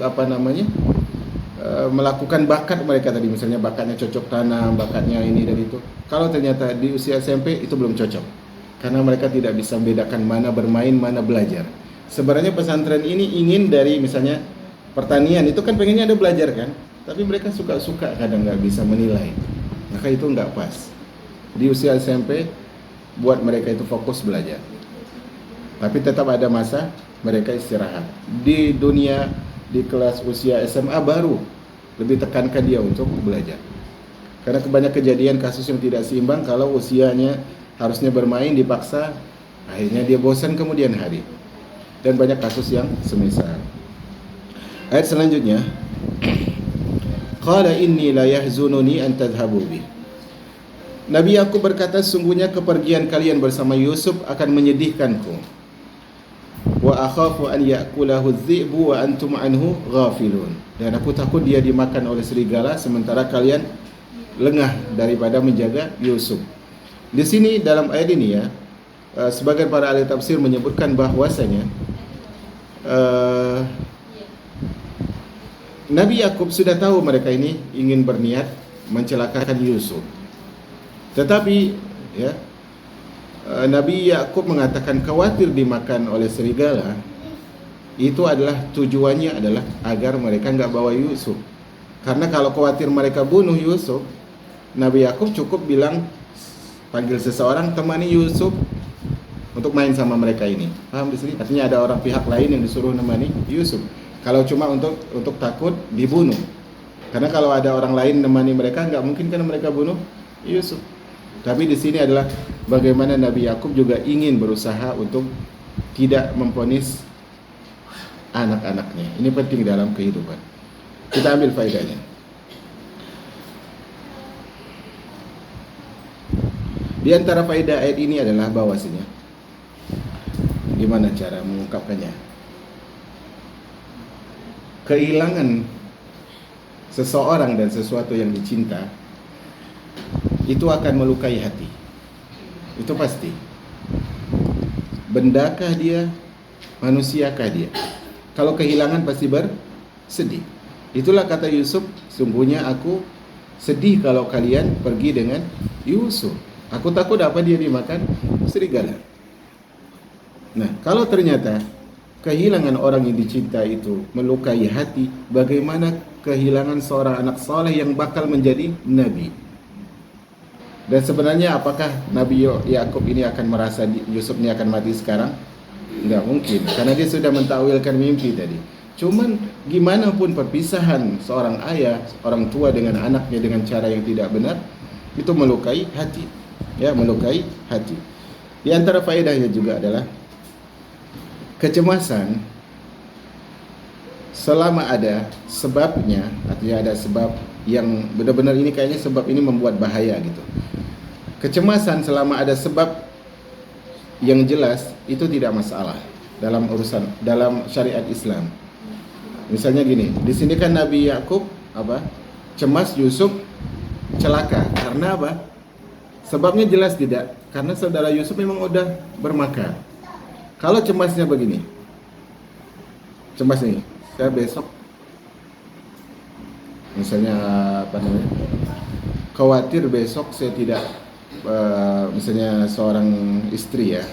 melakukan bakat mereka tadi, misalnya bakatnya cocok tanam, bakatnya ini dan itu. Kalau ternyata di usia SMP itu belum cocok, karena mereka tidak bisa membedakan mana bermain, mana belajar. Sebenarnya pesantren ini ingin dari misalnya pertanian, itu kan pengennya ada belajar kan, tapi mereka suka-suka kadang nggak bisa menilai, maka itu nggak pas. Di usia SMP buat mereka itu fokus belajar, tapi tetap ada masa mereka istirahat. Di dunia di kelas usia SMA baru lebih tekankan dia untuk belajar, karena banyak kejadian kasus yang tidak seimbang kalau usianya harusnya bermain dipaksa, akhirnya dia bosan kemudian hari, dan banyak kasus yang semisal. Ayat selanjutnya, qala inni la yahzununi an tadhhabu bi. Nabi Yakub berkata, sungguhnya kepergian kalian bersama Yusuf akan menyedihkanku. Wa akhafu an ya'kulahu adh-dhi'bu wa antum anhu ghafilun. Dan aku takut dia dimakan oleh serigala sementara kalian lengah daripada menjaga Yusuf. Di sini dalam ayat ini ya, sebagian para ahli tafsir menyebutkan bahwasanya Nabi Yakub sudah tahu mereka ini ingin berniat mencelakakan Yusuf. Tetapi ya, Nabi Yakub mengatakan khawatir dimakan oleh serigala, itu adalah tujuannya adalah agar mereka enggak bawa Yusuf. Karena kalau khawatir mereka bunuh Yusuf, Nabi Yakub cukup bilang, panggil seseorang temani Yusuf untuk main sama mereka ini. Paham di sini? Artinya ada orang pihak lain yang disuruh nemani Yusuf. Kalau cuma untuk takut dibunuh. Karena kalau ada orang lain nemani mereka, enggak mungkin kan mereka bunuh Yusuf. Tapi di sini adalah bagaimana Nabi Yakub juga ingin berusaha untuk tidak memvonis anak-anaknya. Ini penting dalam kehidupan. Kita ambil faedahnya. Di antara faedah ayat ini adalah bahwasanya, gimana cara mengungkapkannya? Kehilangan seseorang dan sesuatu yang dicinta itu akan melukai hati. Itu pasti. Bendakah dia, manusiakah dia? Kalau kehilangan pasti bersedih. Itulah kata Yusuf, sungguhnya aku sedih kalau kalian pergi dengan Yusuf. Aku takut apa dia dimakan serigala. Nah, kalau ternyata kehilangan orang yang dicinta itu melukai hati, bagaimana kehilangan seorang anak saleh yang bakal menjadi nabi? Dan sebenarnya apakah Nabi Yakub ini akan merasa Yusuf ini akan mati sekarang? Enggak mungkin, karena dia sudah mentakwilkan mimpi tadi. Cuman gimana pun perpisahan seorang ayah, orang tua dengan anaknya dengan cara yang tidak benar, itu melukai hati. Ya, melukai hati. Di antara faedahnya juga adalah kecemasan selama ada sebabnya, artinya ada sebab yang benar-benar ini kayaknya sebab ini membuat bahaya gitu. Kecemasan selama ada sebab yang jelas itu tidak masalah dalam urusan dalam syariat Islam. Misalnya gini, di sini kan Nabi Yakub cemas Yusuf celaka karena apa? Sebabnya jelas tidak, karena saudara Yusuf memang udah bermakar. Kalau cemasnya begini, cemas nih, saya besok misalnya khawatir besok saya tidak misalnya seorang istri ya,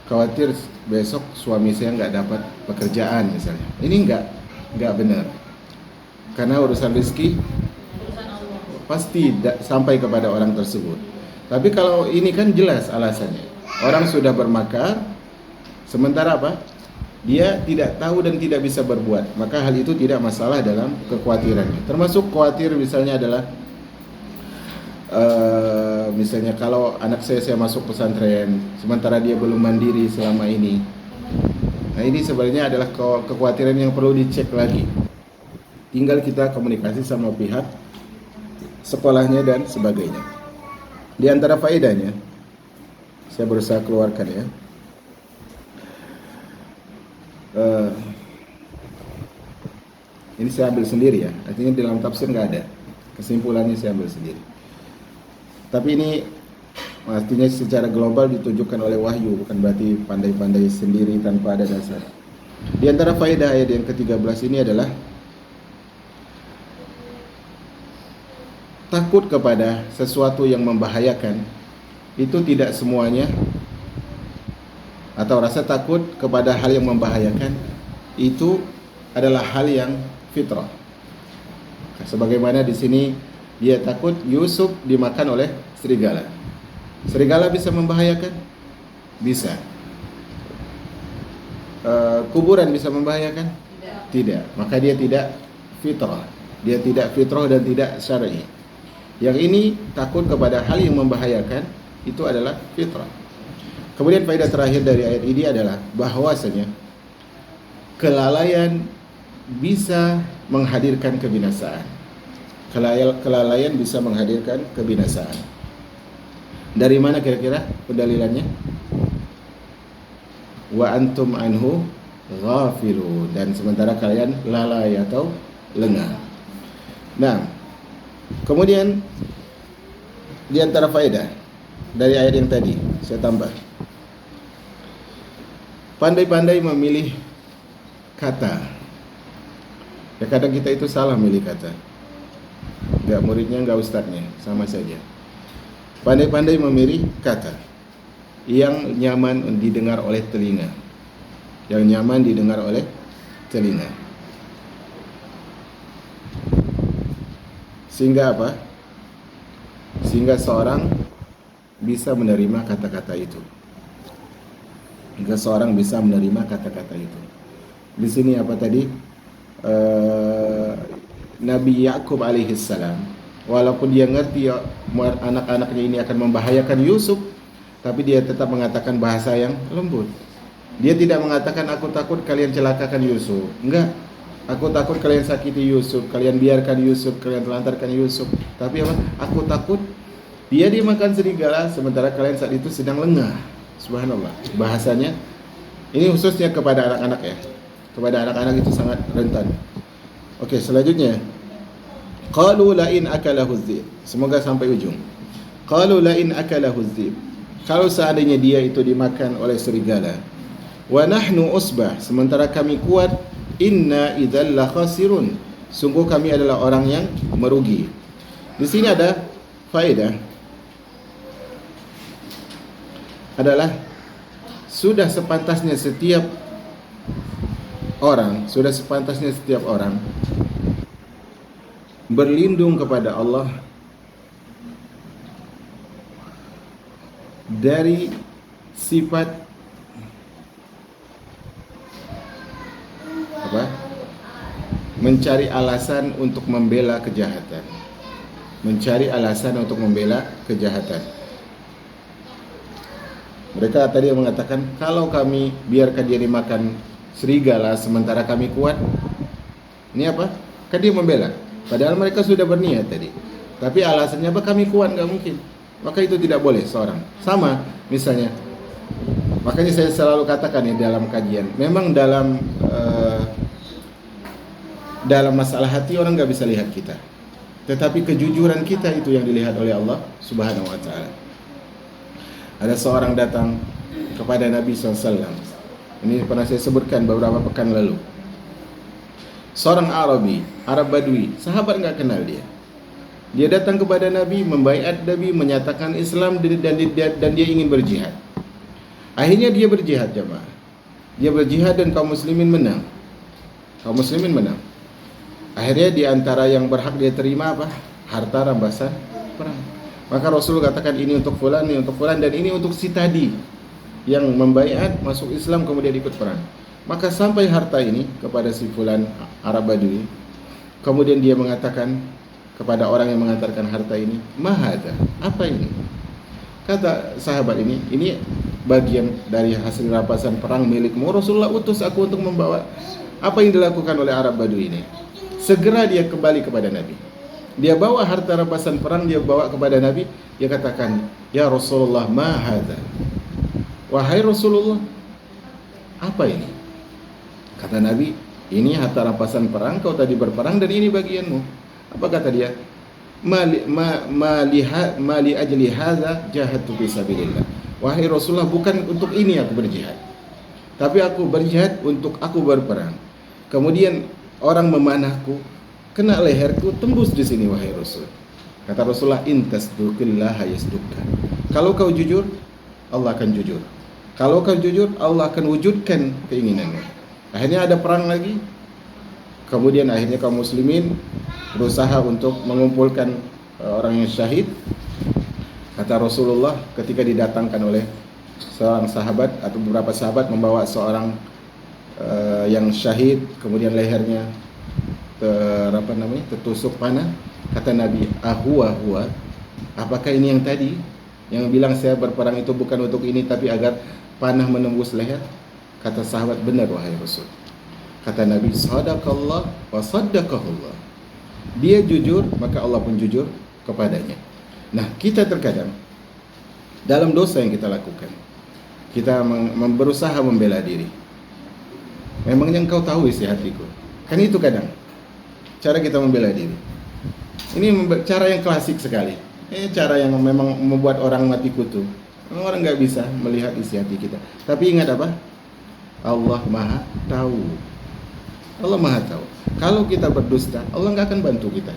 khawatir besok suami saya nggak dapat pekerjaan misalnya. Ini nggak benar, karena urusan rezeki pasti sampai kepada orang tersebut. Tapi kalau ini kan jelas alasannya, orang sudah bermakar, sementara apa? Dia tidak tahu dan tidak bisa berbuat, maka hal itu tidak masalah dalam kekhawatirannya. Termasuk khawatir misalnya adalah misalnya kalau anak saya masuk pesantren, sementara dia belum mandiri selama ini. Nah, ini sebenarnya adalah kekhawatiran yang perlu dicek lagi. Tinggal kita komunikasi sama pihak sekolahnya dan sebagainya. Di antara faedahnya, saya berusaha keluarkan ya. Ini saya ambil sendiri ya, artinya di dalam tafsir nggak ada. Kesimpulannya saya ambil sendiri. Tapi ini artinya secara global ditujukan oleh wahyu, bukan berarti pandai-pandai sendiri tanpa ada dasar. Di antara faedah ayat yang ke-13 ini adalah takut kepada sesuatu yang membahayakan itu tidak semuanya, atau rasa takut kepada hal yang membahayakan itu adalah hal yang fitrah. Sebagaimana di sini dia takut Yusuf dimakan oleh serigala. Serigala bisa membahayakan? Bisa. Kuburan bisa membahayakan? Tidak. Maka dia tidak fitrah. Dia tidak fitrah dan tidak syar'i. Yang ini takut kepada hal yang membahayakan itu adalah fitrah. Kemudian faedah terakhir dari ayat ini adalah bahwasanya kelalaian bisa menghadirkan kebinasaan. Kelalaian bisa menghadirkan kebinasaan. Dari mana kira-kira pendalilannya? Wa antum anhu ghafilun, dan sementara kalian lalai atau lengah. Nah, kemudian di antara faedah dari ayat yang tadi saya tambah, pandai-pandai memilih kata. Ya, kadang kita itu salah milih kata. Enggak muridnya, enggak ustadznya, sama saja. Pandai-pandai memilih kata yang nyaman didengar oleh telinga. Yang nyaman didengar oleh telinga. Sehingga apa? Sehingga seorang bisa menerima kata-kata itu. Sehingga seorang bisa menerima kata-kata itu. Di sini apa tadi? Nabi Yakub alaihissalam, walaupun dia ngerti anak-anaknya ini akan membahayakan Yusuf, tapi dia tetap mengatakan bahasa yang lembut. Dia tidak mengatakan aku takut kalian celakakan Yusuf. Enggak. Aku takut kalian sakiti Yusuf, kalian biarkan Yusuf, kalian telantarkan Yusuf. Tapi apa? Aku takut Dia dimakan serigala sementara kalian saat itu sedang lengah. Subhanallah. Bahasanya ini khususnya kepada anak-anak ya. Kepada anak-anak itu sangat rentan. Oke, selanjutnya. Qalu la in akalahu dzib. Semoga sampai ujung. Qalu la in akalahu dzib. Kalau seandainya dia itu dimakan oleh serigala. Wa nahnu usbah, sementara kami kuat, inna idzal la khasirun. Sungguh kami adalah orang yang merugi. Di sini ada faedah adalah sudah sepantasnya setiap orang berlindung kepada Allah dari sifat mencari alasan untuk membela kejahatan. Mereka tadi mengatakan, kalau kami biarkan dia dimakan serigala sementara kami kuat, ini apa? Kan dia membela. Padahal mereka sudah berniat tadi. Tapi alasannya apa? Kami kuat, nggak mungkin. Maka itu tidak boleh seorang. Sama misalnya. Makanya saya selalu katakan ya dalam kajian, memang dalam masalah hati orang nggak bisa lihat kita. Tetapi kejujuran kita itu yang dilihat oleh Allah Subhanahu wa Ta'ala. Ada seorang datang kepada Nabi SAW. Ini pernah saya sebutkan beberapa pekan lalu. Seorang Arab Badui, sahabat nggak kenal dia. Dia datang kepada Nabi, membaiat Nabi, menyatakan Islam dan dia ingin berjihad. Akhirnya dia berjihad, jemaah. Dia berjihad dan kaum muslimin menang. Akhirnya di antara yang berhak dia terima apa? Harta rampasan perang. Maka Rasul katakan ini untuk fulan, dan ini untuk si tadi yang membaiat masuk Islam kemudian ikut perang. Maka sampai harta ini kepada si fulan Arab Badui. Kemudian dia mengatakan kepada orang yang mengantarkan harta ini, "Mahada, apa ini?" Kata sahabat ini bagian dari hasil rampasan perang milikmu. Rasulullah utus aku untuk membawa. Apa yang dilakukan oleh Arab Badui ini? Segera dia kembali kepada Nabi. Dia bawa harta rampasan perang, dia bawa kepada Nabi. Dia katakan, "Ya Rasulullah, ma hadza?" Wahai Rasulullah, apa ini? Kata Nabi, ini harta rampasan perang, kau tadi berperang dan ini bagianmu. Apa kata dia? Mali ajli hadza jahadtu fi sabilillah. Wahai Rasulullah, bukan untuk ini aku berjihad. Tapi aku berjihad untuk aku berperang. Kemudian orang memanahku, kena leherku, tembus di sini wahai Rasul. Kata Rasulullah, intasduqillah yasduqka. Kalau kau jujur, Allah akan jujur. Kalau kau jujur, Allah akan wujudkan keinginanmu. Akhirnya ada perang lagi. Kemudian akhirnya kaum muslimin berusaha untuk mengumpulkan orang yang syahid. Kata Rasulullah ketika didatangkan oleh seorang sahabat atau beberapa sahabat membawa seorang yang syahid, kemudian lehernya tertusuk panah. Kata Nabi, huwa, apakah ini yang tadi yang bilang saya berperang itu bukan untuk ini tapi agar panah menembus leher? Kata sahabat, benar wahai Rasul. Kata Nabi, sadaqallah wa saddaqahullah. Dia jujur, maka Allah pun jujur kepadanya. Nah, kita terkadang dalam dosa yang kita lakukan, kita berusaha membela diri. Memangnya engkau tahu isi hatiku? Kan itu kadang cara kita membela diri. Ini cara yang klasik sekali. Cara yang memang membuat orang mati kutu. Orang nggak bisa melihat isi hati kita. Tapi ingat apa? Allah Maha Tahu. Allah Maha Tahu. Kalau kita berdusta, Allah nggak akan bantu kita.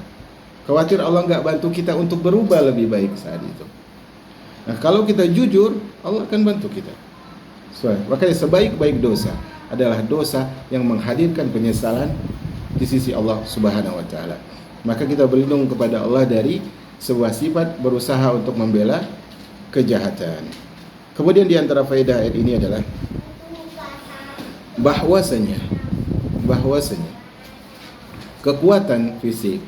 Khawatir Allah nggak bantu kita untuk berubah lebih baik saat itu. Nah, kalau kita jujur, Allah akan bantu kita. Makanya sebaik-baik dosa adalah dosa yang menghadirkan penyesalan di sisi Allah Subhanahu wa Ta'ala. Maka kita berlindung kepada Allah dari sebuah sifat berusaha untuk membela kejahatan. Kemudian di antara faedah ayat ini adalah bahwasanya kekuatan fisik,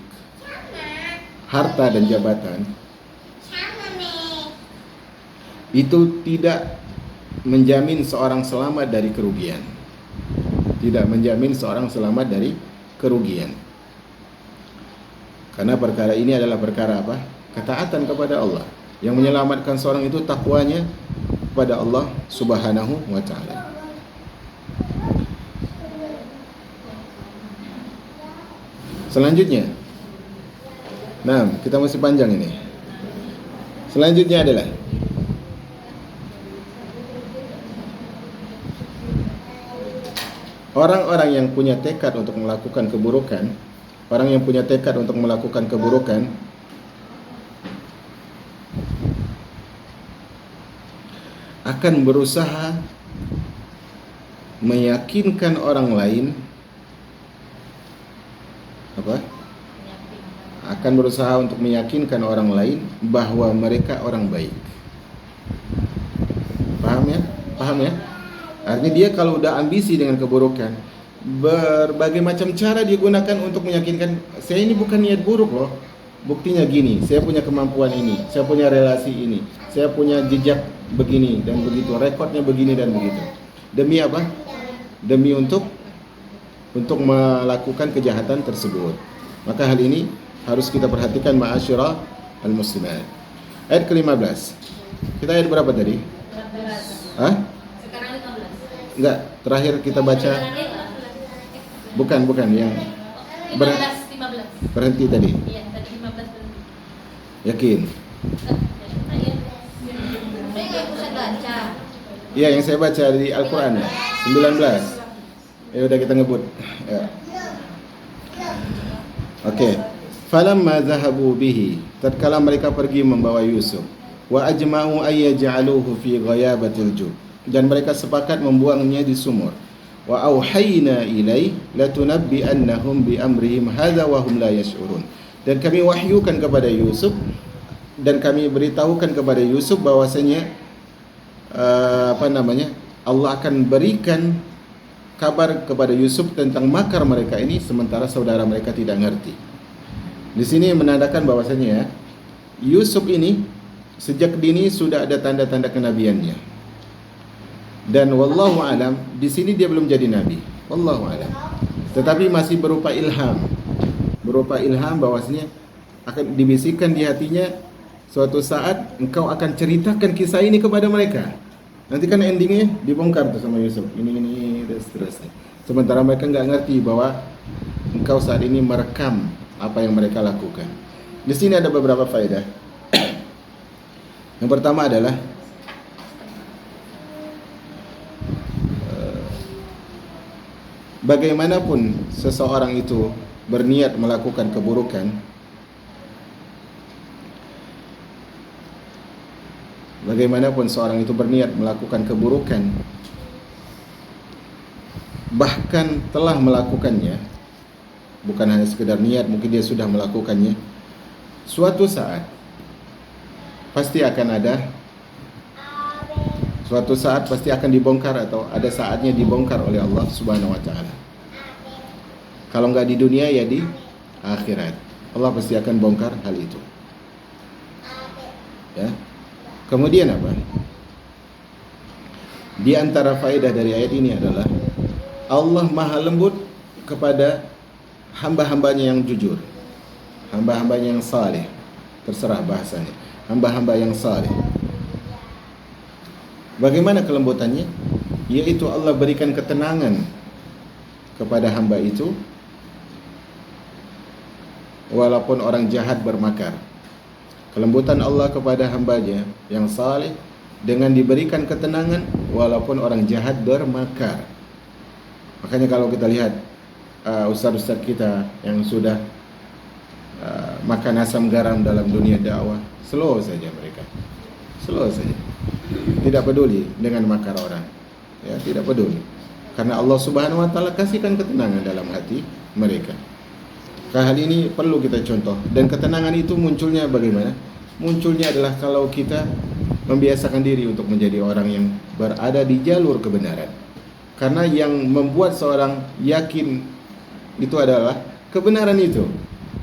harta dan jabatan itu tidak menjamin seorang selamat dari kerugian. Tidak menjamin seorang selamat dari kerugian. Karena perkara ini adalah perkara apa? Ketaatan kepada Allah. Yang menyelamatkan seorang itu takwanya kepada Allah Subhanahu wa taala. Selanjutnya, nah, kita masih panjang ini. Selanjutnya adalah orang-orang yang punya tekad untuk melakukan keburukan. Orang yang punya tekad untuk melakukan keburukan akan berusaha meyakinkan orang lain akan berusaha untuk meyakinkan orang lain bahwa mereka orang baik. Paham ya? Paham ya? Artinya dia kalau udah ambisi dengan keburukan, berbagai macam cara dia gunakan untuk meyakinkan, saya ini bukan niat buruk loh. Buktinya gini, saya punya kemampuan ini, saya punya relasi ini, saya punya jejak begini dan begitu, rekodnya begini dan begitu. Demi apa? Demi untuk melakukan kejahatan tersebut. Maka hal ini harus kita perhatikan ma'asyiral al-muslimat. Ayat ke-15. Kita ayat berapa tadi? 14. Hah? Sekarang 15. Enggak, terakhir kita baca. Bukan yang 15. berhenti tadi. Iya, tadi 15 berhenti. Yakin? Saya nggak bisa baca. Iya, yang saya baca di Al-Qur'an ya. 19. Ya udah kita ngebut. Ya. Oke. Falamma zahabu bihi, tatkala mereka pergi membawa Yusuf, wa ajma'u ay yaj'aluhu fi ghayabatil jub, dan mereka sepakat membuangnya di sumur. Wa auhayna ilai latunabbi'annahum bi amrihim hadza wa hum la yash'urun. Dan kami wahyukan kepada Yusuf dan kami beritahukan kepada Yusuf bahwasanya Allah akan berikan kabar kepada Yusuf tentang makar mereka ini sementara saudara mereka tidak ngerti. Di sini menandakan bahwasanya Yusuf ini sejak dini sudah ada tanda-tanda kenabiannya. Dan wallahu alam, di sini dia belum jadi nabi. Wallahu alam. Tetapi masih berupa ilham. Berupa ilham bahwasanya akan dibisikkan di hatinya, suatu saat engkau akan ceritakan kisah ini kepada mereka. Nanti kan endingnya dibongkar tuh sama Yusuf. Ini dan seterusnya. Sementara mereka nggak ngerti bahwa engkau saat ini merekam apa yang mereka lakukan. Di sini ada beberapa faedah. Yang pertama adalah bagaimanapun seseorang itu berniat melakukan keburukan, bagaimanapun seorang itu berniat melakukan keburukan, bahkan telah melakukannya, bukan hanya sekedar niat, mungkin dia sudah melakukannya, suatu saat pasti akan ada, suatu saat pasti akan dibongkar atau ada saatnya dibongkar oleh Allah Subhanahu wa taala. Kalau enggak di dunia ya di akhirat. Allah pasti akan bongkar hal itu. Ya. Kemudian apa? Di antara faedah dari ayat ini adalah Allah maha lembut kepada hamba-hambanya yang jujur, hamba-hambanya yang saleh, terserah bahasanya, hamba-hamba yang saleh. Bagaimana kelembutannya? Yaitu Allah berikan ketenangan kepada hamba itu walaupun orang jahat bermakar. Kelembutan Allah kepada hambanya yang saleh dengan diberikan ketenangan walaupun orang jahat bermakar. Makanya kalau kita lihat ustaz-ustaz kita yang sudah makan asam garam dalam dunia dakwah, slow saja mereka, slow saja, tidak peduli dengan makar orang, ya, tidak peduli, karena Allah Subhanahu wa taala kasihkan ketenangan dalam hati mereka. Hal ini perlu kita contoh, dan ketenangan itu munculnya bagaimana? Munculnya adalah kalau kita membiasakan diri untuk menjadi orang yang berada di jalur kebenaran. Karena yang membuat seorang yakin itu adalah kebenaran itu,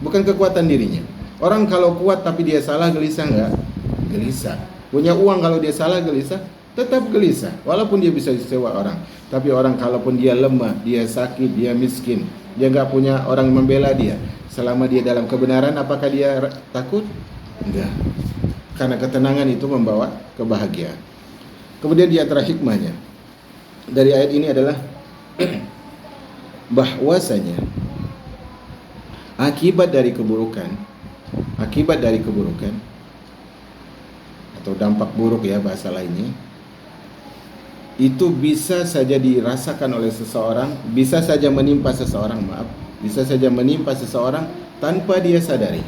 bukan kekuatan dirinya. Orang kalau kuat tapi dia salah, gelisah enggak? Gelisah. Punya uang kalau dia salah, gelisah? Tetap gelisah, walaupun dia bisa disewa orang. Tapi orang kalaupun dia lemah, dia sakit, dia miskin, dia enggak punya orang membela dia, selama dia dalam kebenaran, apakah dia takut? Enggak. Karena ketenangan itu membawa kebahagiaan. Kemudian di antara hikmahnya dari ayat ini adalah bahwasanya akibat dari keburukan atau dampak buruk ya bahasa lainnya, itu bisa saja dirasakan oleh seseorang, bisa saja menimpa seseorang tanpa dia sadari.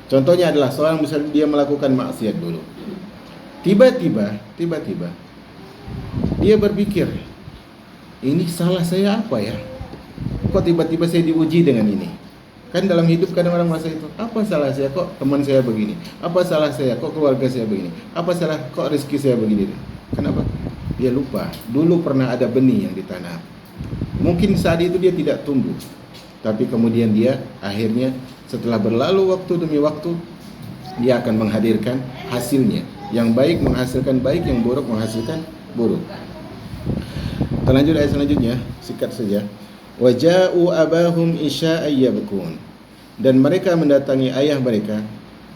Contohnya adalah seorang misalnya dia melakukan maksiat dulu. Tiba-tiba dia berpikir, ini salah saya apa ya? Kok tiba-tiba saya diuji dengan ini? Kan dalam hidup kadang orang merasa itu, apa salah saya kok teman saya begini? Apa salah saya kok keluarga saya begini? Apa salah kok rezeki saya begini? Kenapa? Dia lupa, dulu pernah ada benih yang ditanam. Mungkin saat itu dia tidak tumbuh, tapi kemudian dia akhirnya setelah berlalu waktu demi waktu, dia akan menghadirkan hasilnya. Yang baik menghasilkan baik, yang buruk menghasilkan buruk. Kita lanjut ayat selanjutnya, sikat saja. Waja'u abahum isya'an yabkun. Dan mereka mendatangi ayah mereka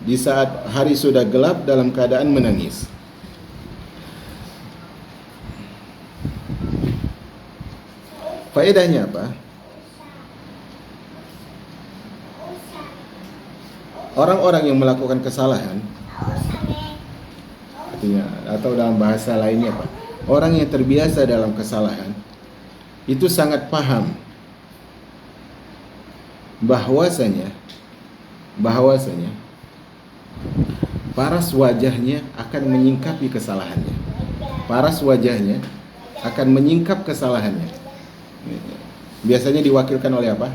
di saat hari sudah gelap dalam keadaan menangis. Faedahnya apa? Orang-orang yang melakukan kesalahan, artinya, atau dalam bahasa lainnya apa? Orang yang terbiasa dalam kesalahan itu sangat paham bahwasanya paras wajahnya akan menyingkapi kesalahannya. Biasanya diwakilkan oleh apa?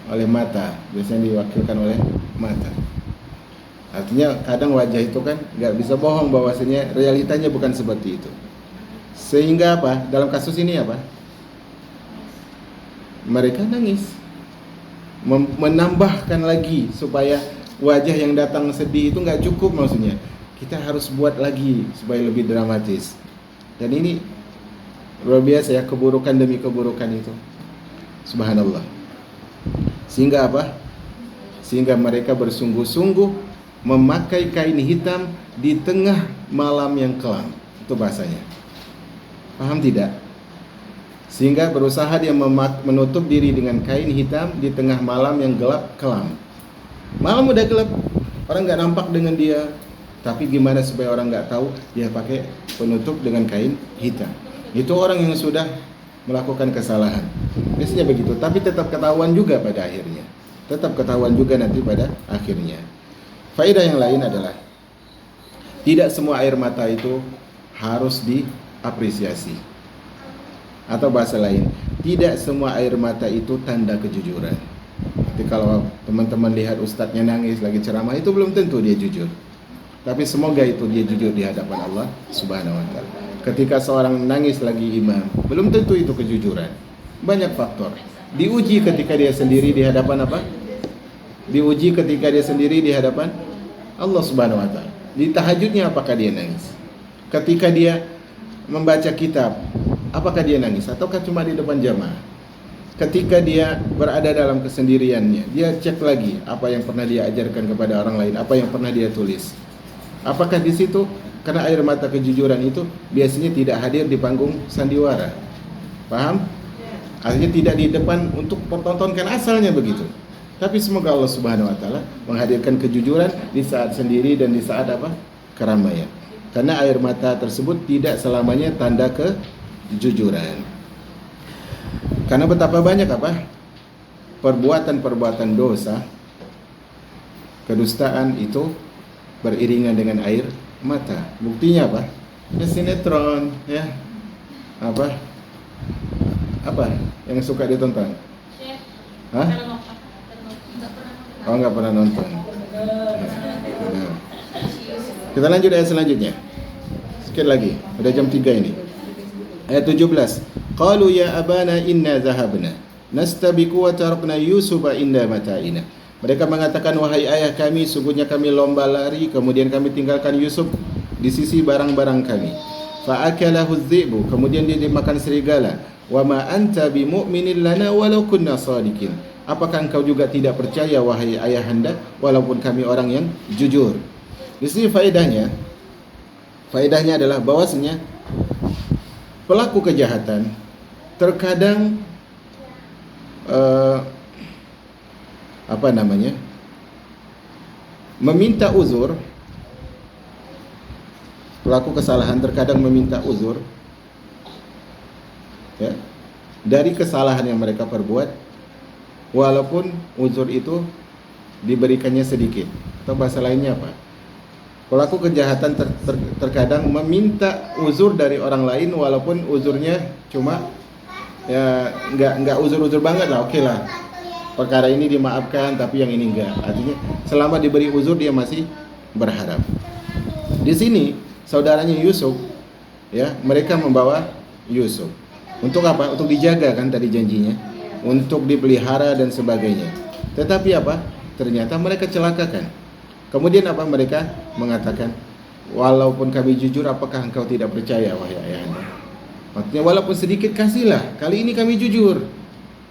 Oleh mata. Artinya kadang wajah itu kan nggak bisa bohong bahwasanya realitanya bukan seperti itu. Sehingga apa? Dalam kasus ini apa? Mereka nangis, menambahkan lagi supaya wajah yang datang sedih itu nggak cukup, maksudnya kita harus buat lagi supaya lebih dramatis. Dan ini luar biasa ya, keburukan demi keburukan itu. Subhanallah. Sehingga apa? Sehingga mereka bersungguh-sungguh memakai kain hitam di tengah malam yang kelam. Itu bahasanya. Paham tidak? Sehingga berusaha dia menutup diri dengan kain hitam di tengah malam yang gelap kelam. Malam udah gelap, orang nggak nampak dengan dia. Tapi gimana supaya orang nggak tahu? Dia pakai penutup dengan kain hitam. Itu orang yang sudah melakukan kesalahan. Biasanya begitu, tapi tetap ketahuan juga pada akhirnya. Nanti pada akhirnya. Faedah yang lain adalah tidak semua air mata itu harus diapresiasi. Atau bahasa lain, tidak semua air mata itu tanda kejujuran. Jadi kalau teman-teman lihat ustadznya nangis lagi ceramah, itu belum tentu dia jujur. Tapi semoga itu dia jujur di hadapan Allah Subhanahu wa taala. Ketika seorang nangis lagi imam, belum tentu itu kejujuran. Banyak faktor. Diuji ketika dia sendiri di hadapan apa? Diuji ketika dia sendiri di hadapan Allah Subhanahu wa taala. Di tahajudnya apakah dia nangis? Ketika dia membaca kitab, apakah dia nangis ataukah cuma di depan jamaah? Ketika dia berada dalam kesendiriannya, dia cek lagi apa yang pernah dia ajarkan kepada orang lain, apa yang pernah dia tulis. Apakah di situ? Karena air mata kejujuran itu biasanya tidak hadir di panggung sandiwara. Paham? Artinya tidak di depan untuk pertontonkan, asalnya begitu. Tapi semoga Allah Subhanahu wa taala menghadirkan kejujuran di saat sendiri dan di saat apa? Keramaian. Karena air mata tersebut tidak selamanya tanda kejujuran. Karena betapa banyak apa? Perbuatan-perbuatan dosa, kedustaan itu beriringan dengan air mata. Buktinya apa? Ya sinetron, ya. Apa yang suka ditonton? Hah? Oh, nggak pernah nonton. Nah. Kita lanjut ayat selanjutnya. Sikit lagi, udah jam 3 ini. Ayat 17. Qalu ya abana inna zahabna nastabiqu wa tarakna yusufa inda mata'ina. Mereka mengatakan, wahai ayah kami, sungguhnya kami lomba lari, kemudian kami tinggalkan Yusuf di sisi barang-barang kami. Fa'akalahu adh-dhi'bu, kemudian dia dimakan serigala. Wa ma anta bimu'minin lana walau kunna shadiqin. apakah engkau juga tidak percaya wahai ayahanda walaupun kami orang yang jujur. Di sini faedahnya adalah bahwasanya pelaku kejahatan terkadang meminta uzur. Pelaku kesalahan terkadang meminta uzur, ya, dari kesalahan yang mereka perbuat, walaupun uzur itu diberikannya sedikit. Atau bahasa lainnya apa? Pelaku kejahatan terkadang meminta uzur dari orang lain, walaupun uzurnya cuma ya nggak uzur-uzur banget lah, oke lah. Perkara ini dimaafkan, tapi yang ini enggak. Artinya selama diberi uzur dia masih berharap. Di sini saudaranya Yusuf, ya, mereka membawa Yusuf untuk apa? Untuk dijaga kan tadi janjinya, untuk dipelihara dan sebagainya. Tetapi apa? Ternyata mereka celakakan. Kemudian apa? Mereka mengatakan, walaupun kami jujur, apakah engkau tidak percaya wahai ayahanda? Maksudnya walaupun sedikit kasihlah, kali ini kami jujur.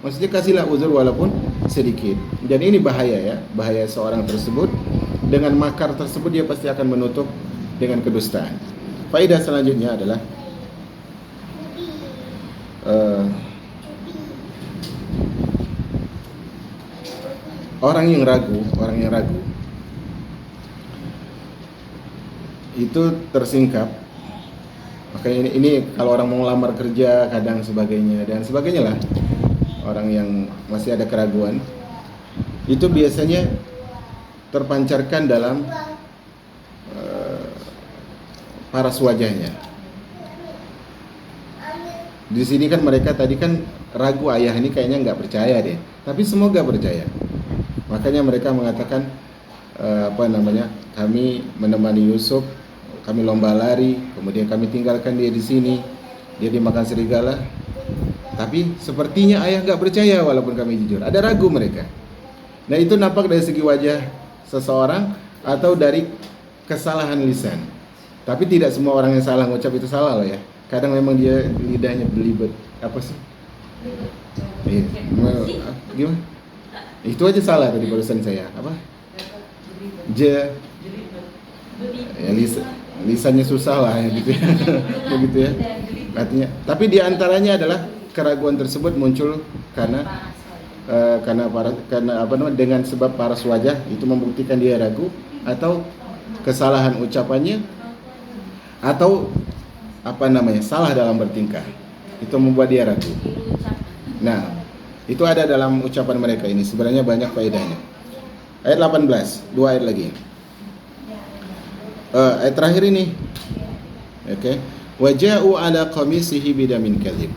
Maksudnya kasihlah uzur walaupun sedikit. Dan ini bahaya, ya, bahaya seorang tersebut. Dengan makar tersebut dia pasti akan menutup dengan kedustaan. Faedah selanjutnya adalah orang yang ragu itu tersingkap. Makanya ini kalau orang mau ngelamar kerja kadang sebagainya dan sebagainya lah. Orang yang masih ada keraguan itu biasanya terpancarkan dalam paras wajahnya. Di sini kan mereka tadi kan ragu, ayah ini kayaknya nggak percaya deh, tapi semoga percaya. Makanya mereka mengatakan kami menemani Yusuf, kami lomba lari, kemudian kami tinggalkan dia di sini, dia dimakan serigala. Tapi sepertinya ayah nggak percaya walaupun kami jujur. Ada ragu mereka. Nah itu nampak dari segi wajah seseorang atau dari kesalahan lisan. Tapi tidak semua orang yang salah ngucap itu salah loh ya. Kadang memang dia lidahnya belibet. Apa sih? Iya. Gimana? Itu aja salah tadi barusan saya. Apa? Ya, lisannya susah lah ya, gitu ya. Begitu ya. Artinya, tapi di antaranya adalah keraguan tersebut muncul karena dengan sebab paras wajah itu membuktikan dia ragu, atau kesalahan ucapannya, atau salah dalam bertingkah itu membuat dia ragu. Nah, itu ada dalam ucapan mereka ini. Sebenarnya banyak faedahnya. Ayat 18, 2 ayat lagi. Ayat terakhir ini. Oke. Waja'u ala qamisihi bidamin kadzib.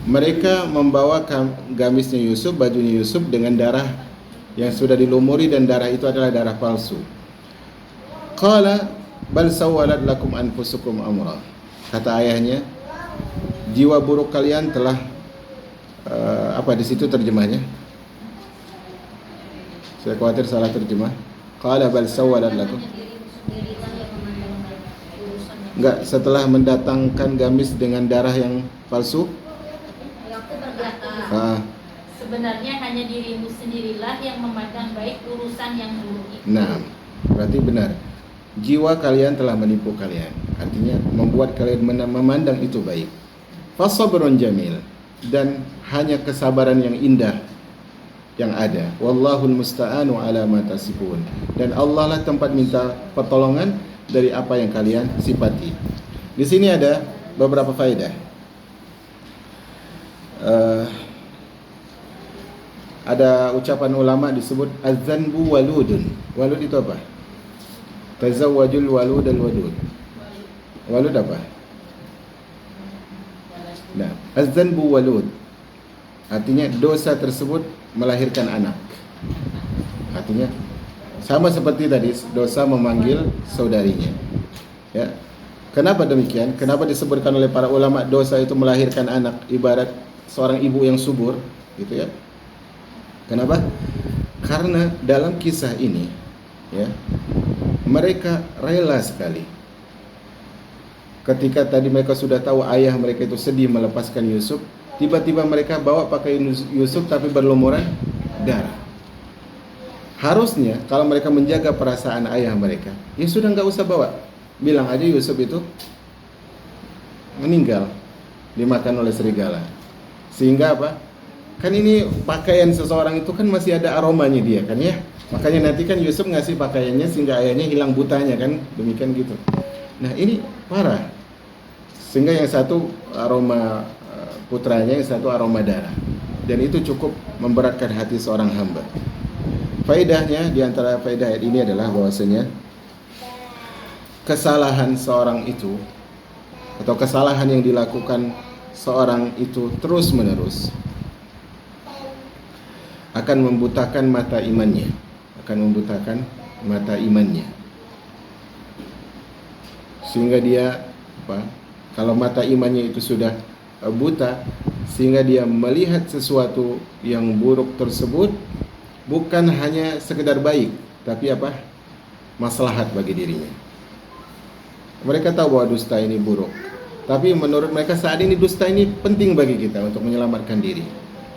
Mereka membawa gamisnya Yusuf, bajunya Yusuf dengan darah yang sudah dilumuri, dan darah itu adalah darah palsu. Qala bal sawwalat lakum anfusukum amra. Kata ayahnya, jiwa buruk kalian telah di situ terjemahnya? Saya khawatir salah terjemah. Qala bal sawwalat lakum. Enggak, setelah mendatangkan gamis dengan darah yang palsu. Waktu berkata, sebenarnya hanya dirimu sendirilah yang memandang baik urusan yang buruk itu. Nah, berarti benar. Jiwa kalian telah menipu kalian. Artinya membuat kalian memandang itu baik. Fasabrun jamil, dan hanya kesabaran yang indah yang ada. Wallahul musta'anu ala ma tasifun. Dan Allah lah tempat minta pertolongan dari apa yang kalian sifati. Di sini ada beberapa faedah. Ada ucapan ulama disebut az-zanbu waludun. Walud itu apa? Tazawwajul walud al-wadud. Walud apa? Nah, az-zanbu walud artinya dosa tersebut melahirkan anak. Artinya sama seperti tadi dosa memanggil saudarinya. Ya. Kenapa demikian? Kenapa disebutkan oleh para ulama dosa itu melahirkan anak, ibarat seorang ibu yang subur, gitu ya? Kenapa? Karena dalam kisah ini, ya, mereka rela sekali. Ketika tadi mereka sudah tahu ayah mereka itu sedih melepaskan Yusuf, tiba-tiba mereka bawa pakaian Yusuf tapi berlumuran darah. Harusnya kalau mereka menjaga perasaan ayah mereka, ya sudah nggak usah bawa. Bilang aja Yusuf itu meninggal, dimakan oleh serigala. Sehingga apa? Kan ini pakaian seseorang itu kan masih ada aromanya dia kan ya. Makanya nanti kan Yusuf ngasih pakaiannya sehingga ayahnya hilang butanya kan, demikian gitu. Nah ini parah. Sehingga yang satu aroma putranya, yang satu aroma darah. Dan itu cukup memberatkan hati seorang hamba. Faedahnya, di antara faedah ayat ini adalah bahwasanya kesalahan seorang itu atau kesalahan yang dilakukan seorang itu terus-menerus akan membutakan mata imannya, sehingga dia kalau mata imannya itu sudah buta, sehingga dia melihat sesuatu yang buruk tersebut bukan hanya sekedar baik, tapi maslahat bagi dirinya. Mereka tahu bahwa dusta ini buruk, tapi menurut mereka saat ini dusta ini penting bagi kita untuk menyelamatkan diri.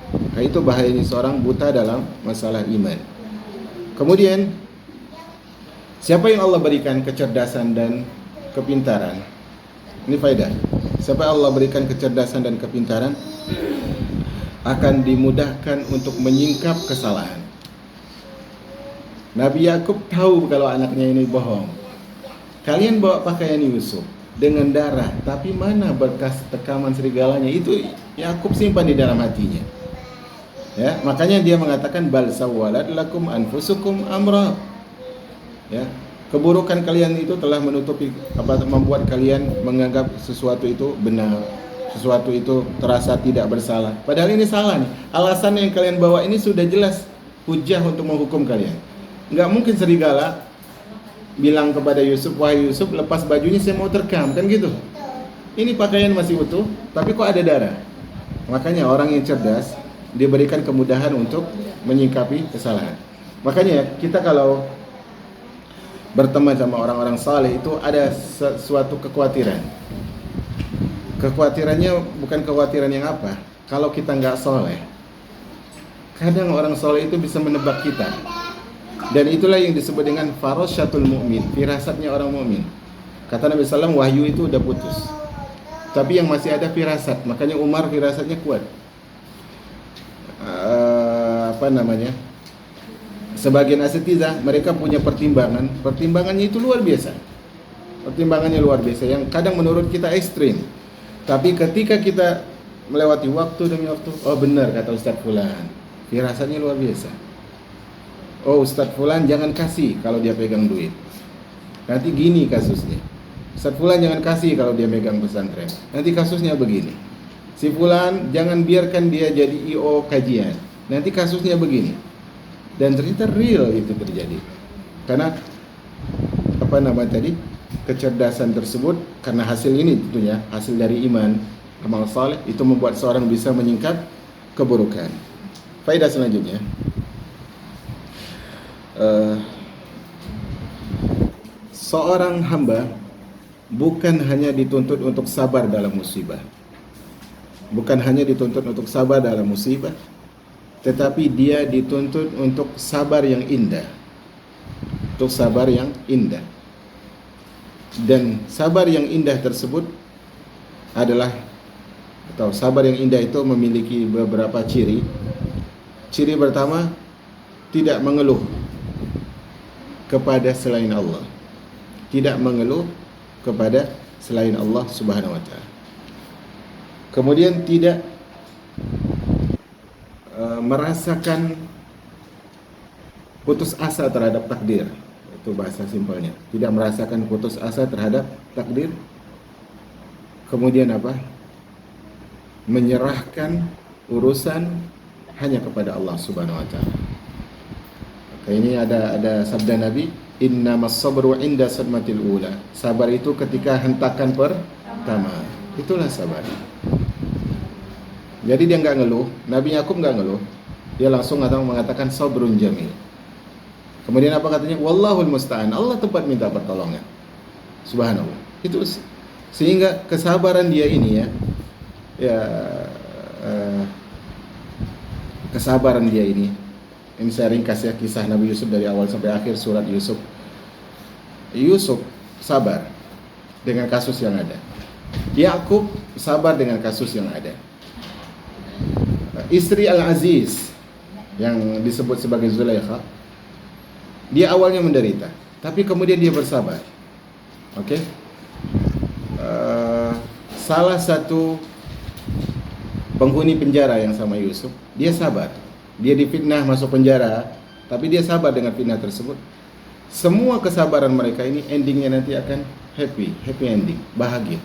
Nah, itu bahayanya seorang buta dalam masalah iman. Kemudian, siapa yang Allah berikan kecerdasan dan kepintaran? Ini faedah. Siapa yang Allah berikan kecerdasan dan kepintaran akan dimudahkan untuk menyingkap kesalahan. Nabi Yakub tahu kalau anaknya ini bohong. Kalian bawa pakaian Yusuf dengan darah, tapi mana bekas tekaman serigalanya? Itu Yakub simpan di dalam hatinya. Ya, makanya dia mengatakan bal sawwalat lakum anfusukum amra. Ya, keburukan kalian itu telah menutupi membuat kalian menganggap sesuatu itu benar, sesuatu itu terasa tidak bersalah. Padahal ini salah nih. Alasan yang kalian bawa ini sudah jelas hujah untuk menghukum kalian. Enggak mungkin serigala bilang kepada Yusuf, wahai Yusuf, lepas bajunya saya mau terkam, kan gitu. Ini pakaian masih utuh, tapi kok ada darah. Makanya orang yang cerdas diberikan kemudahan untuk menyikapi kesalahan. Makanya kita kalau berteman sama orang-orang saleh itu ada suatu kekhawatiran. Kekhawatirannya bukan kekhawatiran yang apa. Kalau kita nggak soleh, kadang orang soleh itu bisa menebak kita. Dan itulah yang disebut dengan farasyatul mu'min, firasatnya orang mukmin. Kata Nabi SAW, wahyu itu udah putus, tapi yang masih ada firasat. Makanya Umar firasatnya kuat. Sebagian asatizah mereka punya pertimbangannya itu luar biasa. Pertimbangannya luar biasa yang kadang menurut kita ekstrim. Tapi ketika kita melewati waktu demi waktu, oh benar kata Ustadz Fulan, firasatnya luar biasa. Oh Ustadz Fulan jangan kasih kalau dia pegang duit, nanti gini kasusnya. Ustadz Fulan jangan kasih kalau dia megang pesantren, nanti kasusnya begini. Si Fulan jangan biarkan dia jadi IO kajian, nanti kasusnya begini. Dan ternyata real itu terjadi. Karena kecerdasan tersebut, karena hasil ini tentunya hasil dari iman, amal saleh, itu membuat seorang bisa menyingkap keburukan. Faedah selanjutnya, seorang hamba bukan hanya dituntut untuk sabar dalam musibah, tetapi dia dituntut untuk sabar yang indah, dan sabar yang indah tersebut adalah, atau sabar yang indah itu memiliki beberapa ciri. Ciri pertama, tidak mengeluh kepada selain Allah, Subhanahu wa ta'ala. Kemudian tidak merasakan putus asa terhadap takdir. Itu bahasa simpelnya, tidak merasakan putus asa terhadap takdir. Kemudian menyerahkan urusan hanya kepada Allah Subhanahu wa ta'ala. Ini ada sabda Nabi, innamas sabru inda sadmatil ula. Sabar itu ketika hentakan pertama. Itulah sabar. Jadi dia enggak ngeluh, Nabi Yakub enggak ngeluh. Dia langsung mengatakan sabrun jamil. Kemudian apa katanya? Wallahul musta'an. Allah tempat minta pertolongan. Subhanallah. Itu sehingga kesabaran dia ini kesabaran dia ini Ini saya ringkas ya kisah Nabi Yusuf dari awal sampai akhir surat Yusuf. Yusuf sabar dengan kasus yang ada. Yakub sabar dengan kasus yang ada. Istri Al-Aziz yang disebut sebagai Zulaikha, dia awalnya menderita, tapi kemudian dia bersabar. Oke? Salah satu penghuni penjara yang sama Yusuf, dia sabar. Dia difitnah masuk penjara, tapi dia sabar dengan fitnah tersebut. Semua kesabaran mereka ini endingnya nanti akan happy ending, bahagia.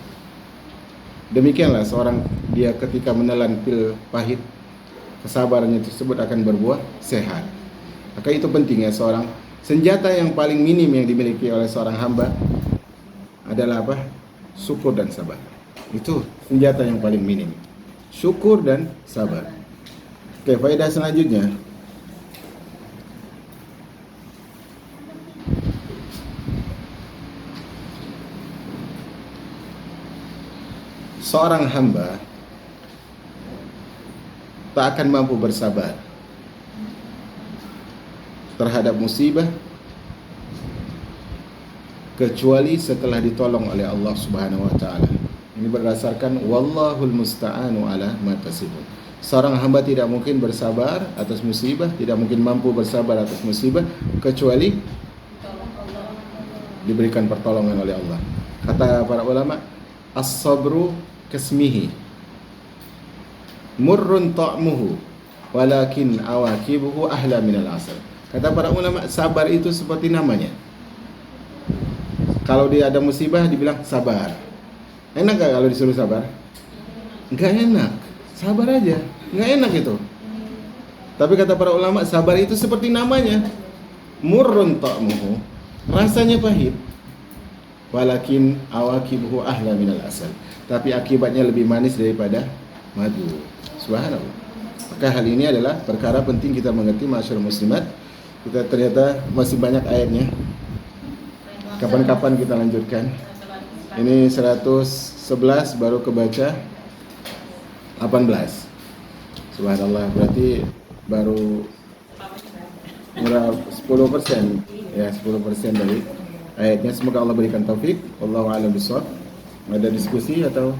Demikianlah seorang dia ketika menelan pil pahit, kesabarannya tersebut akan berbuah sehat. Maka itu penting ya, seorang senjata yang paling minim yang dimiliki oleh seorang hamba adalah apa? Syukur dan sabar. Itu senjata yang paling minim. Syukur dan sabar. Oke, faedah selanjutnya. Seorang hamba tak akan mampu bersabar terhadap musibah kecuali setelah ditolong oleh Allah Subhanahu wa taala. Ini berdasarkan wallahul musta'anu ala ma tasifun. Seorang hamba tidak mungkin bersabar atas musibah, tidak mungkin mampu bersabar atas musibah kecuali diberikan pertolongan oleh Allah. Kata para ulama, as-sabru kasmihi murrun ta'muhu walakin awakibuhu ahla minal asal. Kata para ulama, sabar itu seperti namanya. Kalau dia ada musibah dibilang sabar. Enak gak kalau disuruh sabar? Enggak enak. Sabar aja, enggak enak itu. Tapi kata para ulama, sabar itu seperti namanya. Murrun ta'muhu, rasanya pahit. Walakin awakibuhu ahla minal asal. Tapi akibatnya lebih manis daripada madu. Subhanallah. Maka hal ini adalah perkara penting kita mengerti, masyarakat muslimat. Kita ternyata masih banyak ayatnya. Kapan-kapan kita lanjutkan. Ini 111 baru kebaca 18. Subhanallah, berarti baru 10%. Ya, 10% dari ayatnya. Semoga Allah berikan taufik. Wallahu a'lam bishawab. Ada diskusi atau